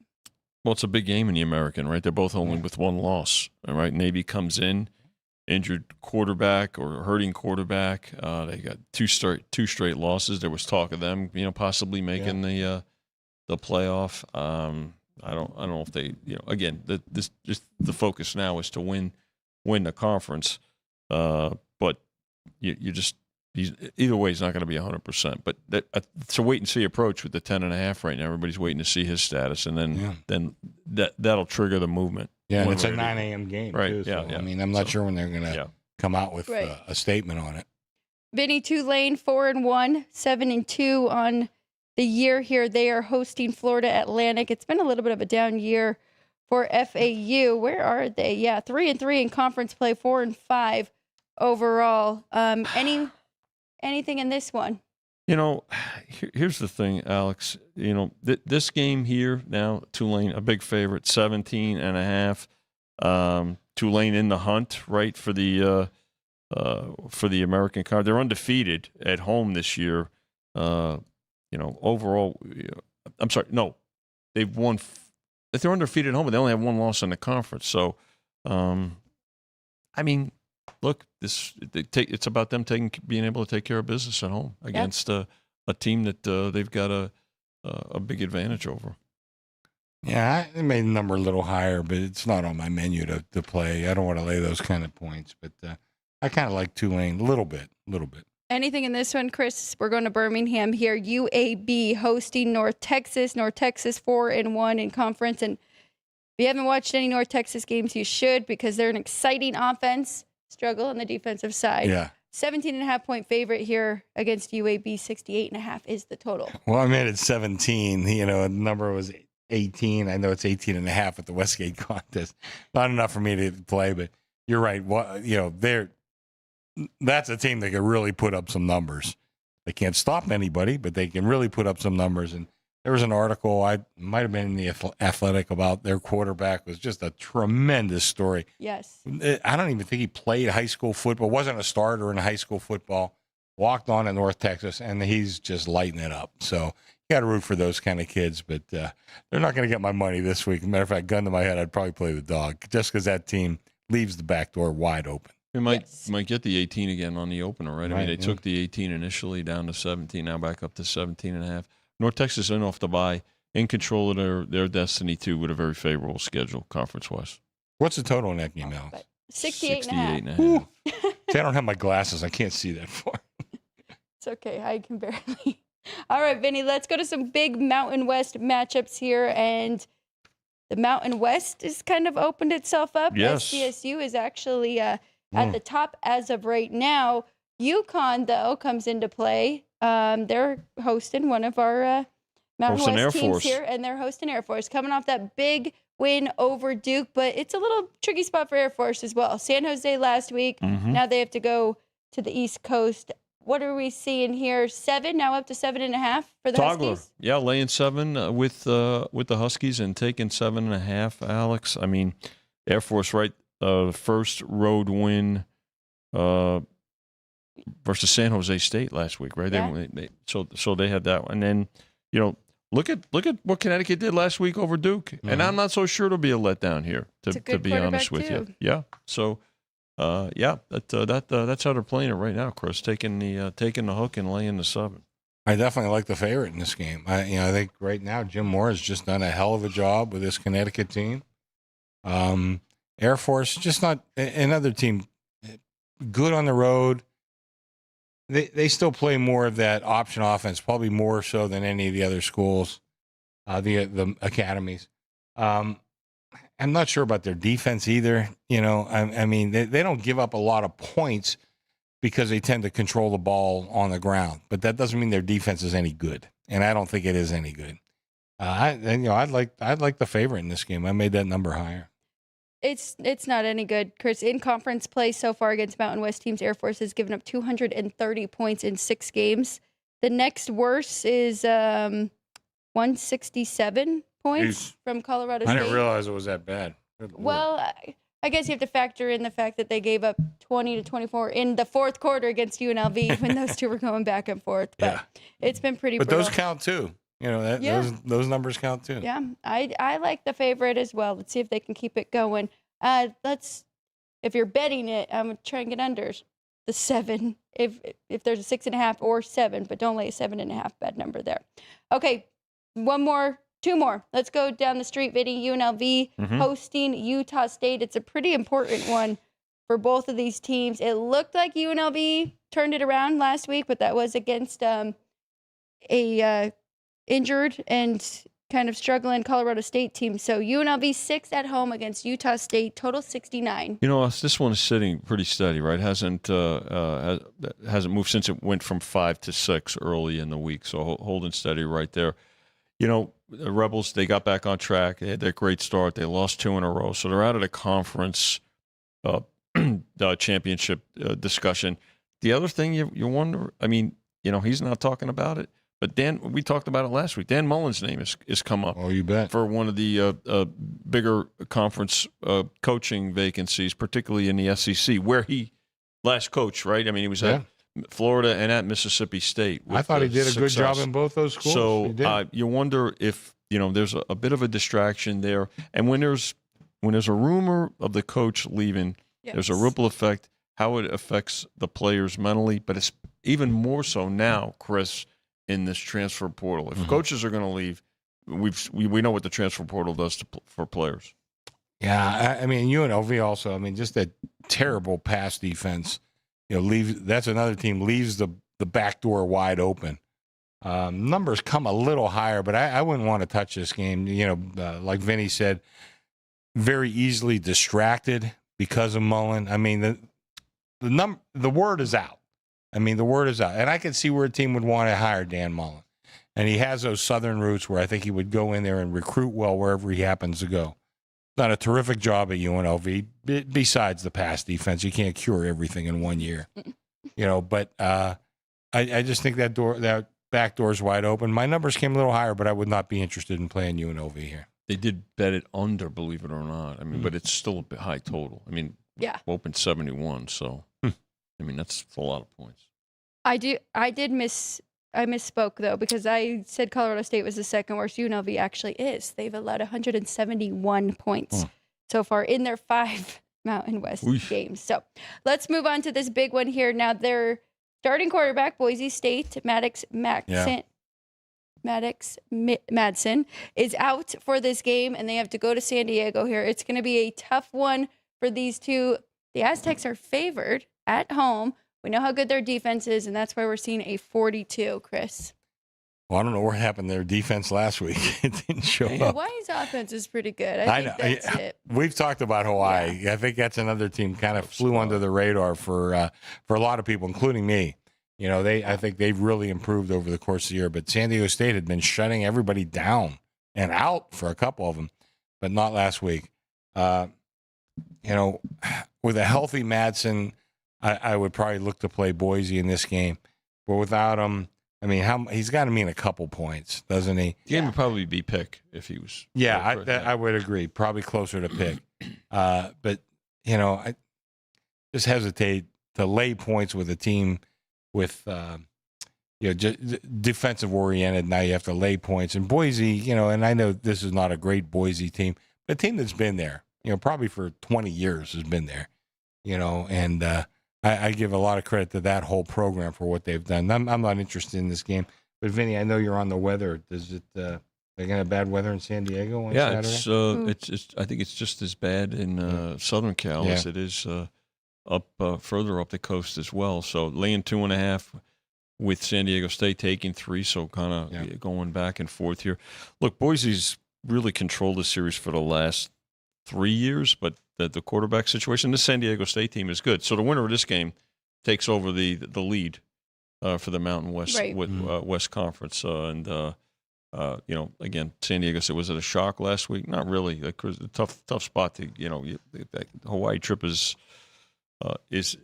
Well, it's a big game in the American, right? They're both only with 1 loss, all right? Navy comes in, injured quarterback or hurting quarterback. They got two straight losses. There was talk of them, you know, possibly making the playoff. I don't know if they, you know, again, the focus now is to win the conference. But you just, either way, he's not going to be 100%. But it's a wait and see approach with the 10.5 right now. Everybody's waiting to see his status, and then that'll trigger the movement. Yeah, and it's a 9 a.m. game, right? Too, so, I mean, I'm not sure when they're going to come out with a statement on it. Vinny, Tulane 4-1, 7-2 on the year here. They are hosting Florida Atlantic. It's been a little bit of a down year for FAU. Where are they? Yeah, 3-3 in conference play, 4-5 overall. Anything in this one? You know, here's the thing, Alex. You know, this game here now, Tulane, a big favorite, 17.5. Tulane in the hunt, right, for the American card. They're undefeated at home this year. You know, overall, I'm sorry, no, they've won. If they're undefeated at home, but they only have 1 loss in the conference. So, I mean, look, it's about them being able to take care of business at home against a team that they've got a big advantage over. Yeah, I made the number a little higher, but it's not on my menu to play. I don't want to lay those kind of points, but I kind of like Tulane a little bit. Anything in this one, Chris? We're going to Birmingham here. UAB hosting North Texas. North Texas 4-1 in conference. And if you haven't watched any North Texas games, you should, because they're an exciting offense. Struggle on the defensive side. Yeah. 17.5-point favorite here against UAB. 68.5 is the total. Well, I made it 17. You know, the number was 18. I know it's 18 and a half at the Westgate contest. Not enough for me to play, but you're right. That's a team that can really put up some numbers. They can't stop anybody, but they can really put up some numbers. And there was an article, I might have been in the Athletic, about their quarterback. Was just a tremendous story. Yes. I don't even think he played high school football, wasn't a starter in high school football, walked on in North Texas, and he's just lighting it up. So you got to root for those kind of kids, but they're not going to get my money this week. As a matter of fact, gun to my head, I'd probably play the dog just because that team leaves the back door wide open. We might get the 18 again on the opener, right? I mean, they took the 18 initially down to 17, now back up to 17.5. North Texas in off the bye, in control of their destiny, too, with a very favorable schedule, conference-wise. What's the total in that game, Alex? 68.5. See, I don't have my glasses. I can't see that far. It's okay. I can barely. All right, Vinny, let's go to some big Mountain West matchups here. And the Mountain West has kind of opened itself up. Yes. SDSU is actually at the top as of right now. UConn, though, comes into play. They're hosting one of our Mountain West teams here, and they're hosting Air Force, coming off that big win over Duke. But it's a little tricky spot for Air Force as well. San Jose last week. Now they have to go to the East Coast. What are we seeing here? 7, now up to 7.5 for the Huskies? Yeah, laying 7 with the Huskies and taking 7.5, Alex. I mean, Air Force, right? First road win versus San Jose State last week, right? Yeah. So they had that one. And then, look at what Connecticut did last week over Duke. And I'm not so sure it'll be a letdown here, to be honest with you. Yeah. So, that's how they're playing it right now, Chris, taking the hook and laying the 7. I definitely like the favorite in this game. I think right now Jim Moore has just done a hell of a job with this Connecticut team. Air Force, just not another team, good on the road. They still play more of that option offense, probably more so than any of the other schools, the academies. I'm not sure about their defense either. I mean, they don't give up a lot of points because they tend to control the ball on the ground, but that doesn't mean their defense is any good, and I don't think it is any good. I'd like the favorite in this game. I made that number higher. It's not any good, Chris. In conference play so far against Mountain West teams, Air Force has given up 230 points in 6 games. The next worst is 167 points from Colorado State. I didn't realize it was that bad. Well, I guess you have to factor in the fact that they gave up 20 to 24 in the fourth quarter against UNLV when those two were going back and forth. But it's been pretty brutal. Those count too. Those numbers count too. Yeah, I like the favorite as well. Let's see if they can keep it going. If you're betting it, I'm gonna try and get under the 7. If there's a 6.5 or 7, but don't lay a 7.5 bet number there. Okay, 2 more. Let's go down the street. Vinny, UNLV hosting Utah State. It's a pretty important one for both of these teams. It looked like UNLV turned it around last week, but that was against a injured and kind of struggling Colorado State team. So UNLV 6 at home against Utah State, total 69. This one is sitting pretty steady, right? Hasn't moved since it went from 5 to 6 early in the week. So holding steady right there. The Rebels, they got back on track. They had that great start. They lost 2 in a row. So they're out of the conference championship discussion. The other thing you wonder, he's not talking about it. But we talked about it last week. Dan Mullen's name is come up. Oh, you bet. For one of the bigger conference coaching vacancies, particularly in the SEC, where he last coached, right? I mean, he was at Florida and at Mississippi State. I thought he did a good job in both those schools. So you wonder if there's a bit of a distraction there. And when there's a rumor of the coach leaving, there's a ripple effect, how it affects the players mentally. But it's even more so now, Chris, in this transfer portal. If coaches are going to leave, we know what the transfer portal does for players. Yeah, UNLV also. Just that terrible pass defense. That's another team leaves the back door wide open. Numbers come a little higher, but I wouldn't want to touch this game. Like Vinny said, very easily distracted because of Mullen. The word is out. The word is out. And I could see where a team would want to hire Dan Mullen. And he has those southern roots where I think he would go in there and recruit well wherever he happens to go. Done a terrific job at UNLV. Besides the pass defense, you can't cure everything in 1 year, But I just think that back door is wide open. My numbers came a little higher, but I would not be interested in playing UNLV here. They did bet it under, believe it or not. I mean, but it's still a bit high total. I mean, open 71, so I mean that's a lot of points. I misspoke though, because I said Colorado State was the second worst. UNLV actually is. They've allowed 171 points so far in their 5 Mountain West games. So let's move on to this big one here. Now their starting quarterback, Boise State, Maddox Madsen, is out for this game, and they have to go to San Diego here. It's going to be a tough one for these two. The Aztecs are favored at home. We know how good their defense is, and that's why we're seeing a 42, Chris. Well, I don't know what happened to their defense last week. It didn't show up. Hawaii's offense is pretty good. I think that's it. We've talked about Hawaii. Yeah. I think that's another team kind of flew under the radar for a lot of people, including me. I think they've really improved over the course of the year. But San Diego State had been shutting everybody down and out for a couple of them, but not last week. With a healthy Madsen, I would probably look to play Boise in this game. But without him, I mean, he's got to mean a couple points, doesn't he? The game would probably be pick if he was. Yeah, I would agree. Probably closer to pick. But, I just hesitate to lay points with a team with, defensive oriented. Now you have to lay points. And Boise, and I know this is not a great Boise team, but a team that's been there, probably for 20 years has been there, and I give a lot of credit to that whole program for what they've done. I'm not interested in this game, but Vinny, I know you're on the weather. Does it? They're gonna have bad weather in San Diego on Saturday? It's. I think it's just as bad in Southern Cal as it is up further up the coast as well. So laying 2.5 with San Diego State taking 3, so kind of going back and forth here. Look, Boise's really controlled the series for the last 3 years, but the quarterback situation, the San Diego State team is good. So the winner of this game takes over the lead for the Mountain West West Conference. Again, San Diego State, was it a shock last week? Not really. It was a tough spot to, the Hawaii trip is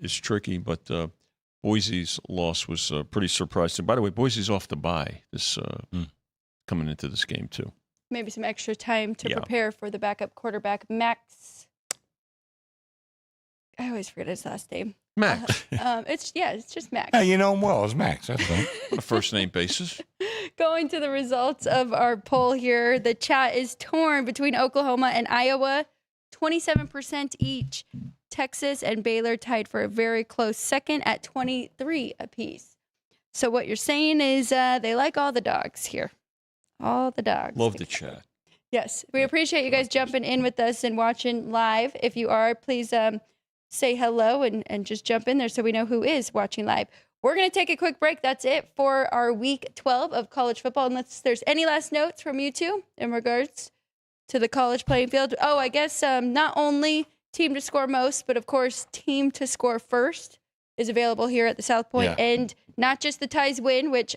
tricky, but Boise's loss was pretty surprising. By the way, Boise's off the bye this coming into this game too. Maybe some extra time to prepare for the backup quarterback, Max. I always forget his last name. Max. It's just Max. Yeah, you know him well as Max. That's right. On a first name basis. Going to the results of our poll here, the chat is torn between Oklahoma and Iowa, 27% each. Texas and Baylor tied for a very close second at 23 apiece. So what you're saying is they like all the dogs here. All the dogs. Love the chat. Yes. We appreciate you guys jumping in with us and watching live. If you are, please say hello and just jump in there so we know who is watching live. We're going to take a quick break. That's it for our week 12 of college football. Unless there's any last notes from you two in regards to the college playing field. Oh, I guess not only team to score most, but of course, team to score first is available here at the South Point. And not just the ties win, which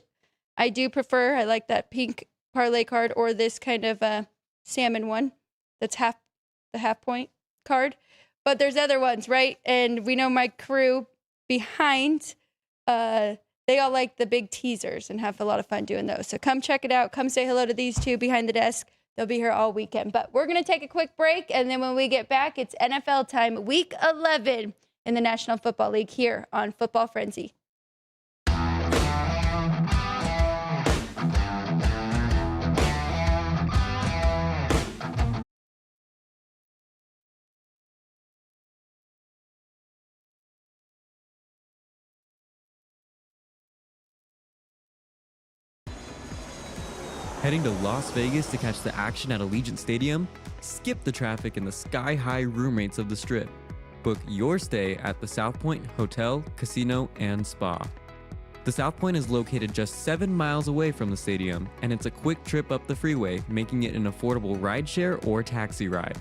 I do prefer. I like that pink parlay card or this kind of salmon one that's the half point card. But there's other ones, right? And we know my crew behind, they all like the big teasers and have a lot of fun doing those. So come check it out. Come say hello to these two behind the desk. They'll be here all weekend. But we're going to take a quick break, and then when we get back, it's NFL time, Week 11 in the National Football League here on Football Frenzy. Heading to Las Vegas to catch the action at Allegiant Stadium? Skip the traffic and the sky-high room rates of the Strip. Book your stay at the South Point Hotel, Casino, and Spa. The South Point is located just 7 miles away from the stadium, and it's a quick trip up the freeway, making it an affordable rideshare or taxi ride.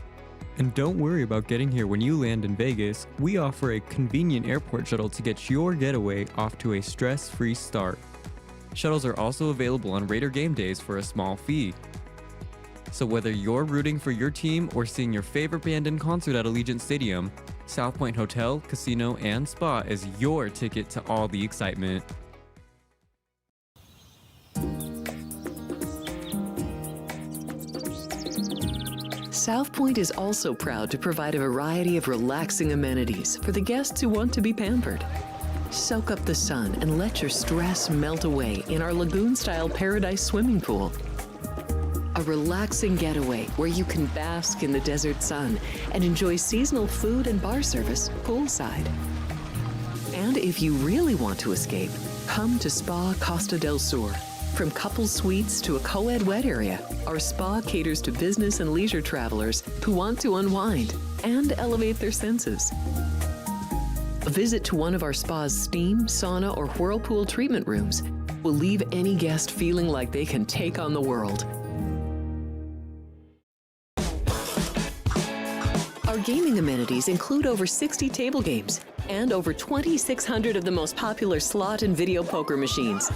And don't worry about getting here when you land in Vegas. We offer a convenient airport shuttle to get your getaway off to a stress-free start. Shuttles are also available on Raider game days for a small fee. So whether you're rooting for your team or seeing your favorite band in concert at Allegiant Stadium, South Point Hotel, Casino, and Spa is your ticket to all the excitement. South Point is also proud to provide a variety of relaxing amenities for the guests who want to be pampered. Soak up the sun and let your stress melt away in our lagoon-style paradise swimming pool. A relaxing getaway where you can bask in the desert sun and enjoy seasonal food and bar service poolside. And if you really want to escape, come to Spa Costa del Sur. From couple suites to a co-ed wet area, our spa caters to business and leisure travelers who want to unwind and elevate their senses. A visit to one of our spa's steam, sauna, or whirlpool treatment rooms will leave any guest feeling like they can take on the world. Our gaming amenities include over 60 table games and over 2,600 of the most popular slot and video poker machines.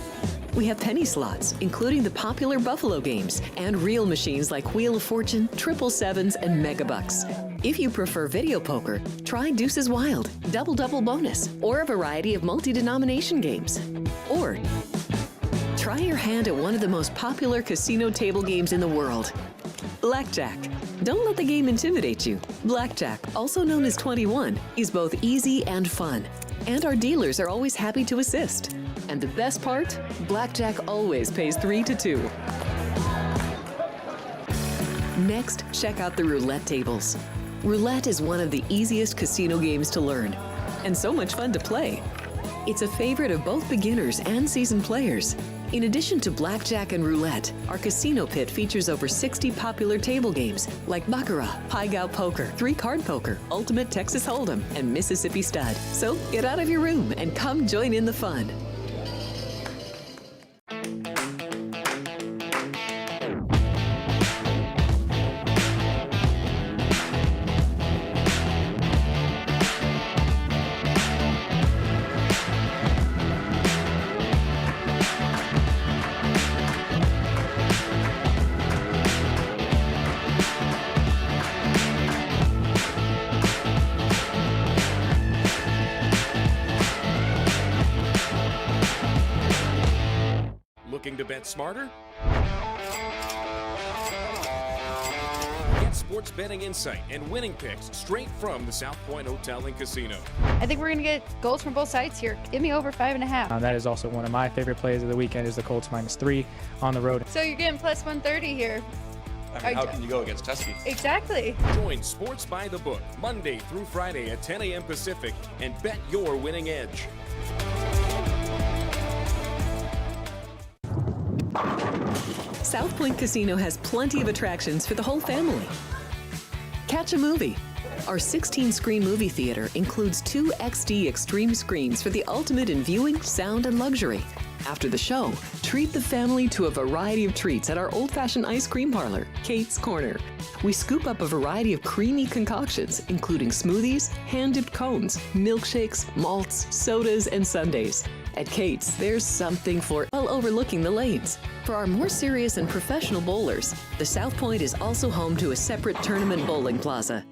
We have penny slots, including the popular Buffalo games, and real machines like Wheel of Fortune, Triple Sevens, and Megabucks. If you prefer video poker, try Deuces Wild, Double Double Bonus, or a variety of multi-denomination games. Or try your hand at one of the most popular casino table games in the world, Blackjack. Don't let the game intimidate you. Blackjack, also known as 21, is both easy and fun. And our dealers are always happy to assist. And the best part? Blackjack always pays 3 to 2. Next, check out the roulette tables. Roulette is one of the easiest casino games to learn, and so much fun to play. It's a favorite of both beginners and seasoned players. In addition to blackjack and roulette, our casino pit features over 60 popular table games like Baccarat, Pai Gow Poker, 3-Card Poker, Ultimate Texas Hold'em, and Mississippi Stud. So get out of your room and come join in the fun. Looking to bet smarter? Get sports betting insight and winning picks straight from the South Point Hotel and Casino. I think we're going to get goals from both sides here. Give me over 5.5. That is also one of my favorite plays of the weekend is the Colts -3 on the road. So you're getting plus 130 here. I mean, how can you go against Tuskegee? Exactly. Join Sports by the Book Monday through Friday at 10 a.m. Pacific and bet your winning edge. South Point Casino has plenty of attractions for the whole family. Catch a movie. Our 16-screen movie theater includes 2 XD Extreme screens for the ultimate in viewing, sound, and luxury. After the show, treat the family to a variety of treats at our old-fashioned ice cream parlor, Kate's Corner. We scoop up a variety of creamy concoctions, including smoothies, hand-dipped cones, milkshakes, malts, sodas, and sundaes. At Kate's, there's something for while overlooking the lanes. For our more serious and professional bowlers, the South Point is also home to a separate tournament bowling plaza.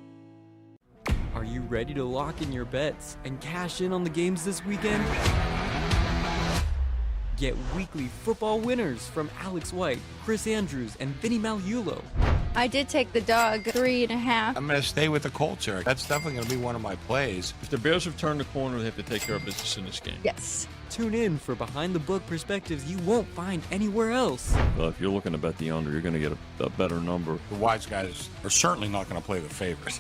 Are you ready to lock in your bets and cash in on the games this weekend? Get weekly football winners from Alex White, Chris Andrews, and Vinny Magliulo. I did take the dog 3.5. I'm going to stay with the Colts here. That's definitely going to be one of my plays. If the Bears have turned the corner, they have to take care of business in this game. Yes. Tune in for behind-the-book perspectives you won't find anywhere else. Well, if you're looking to bet the under, you're going to get a better number. The wise guys are certainly not going to play the favorites.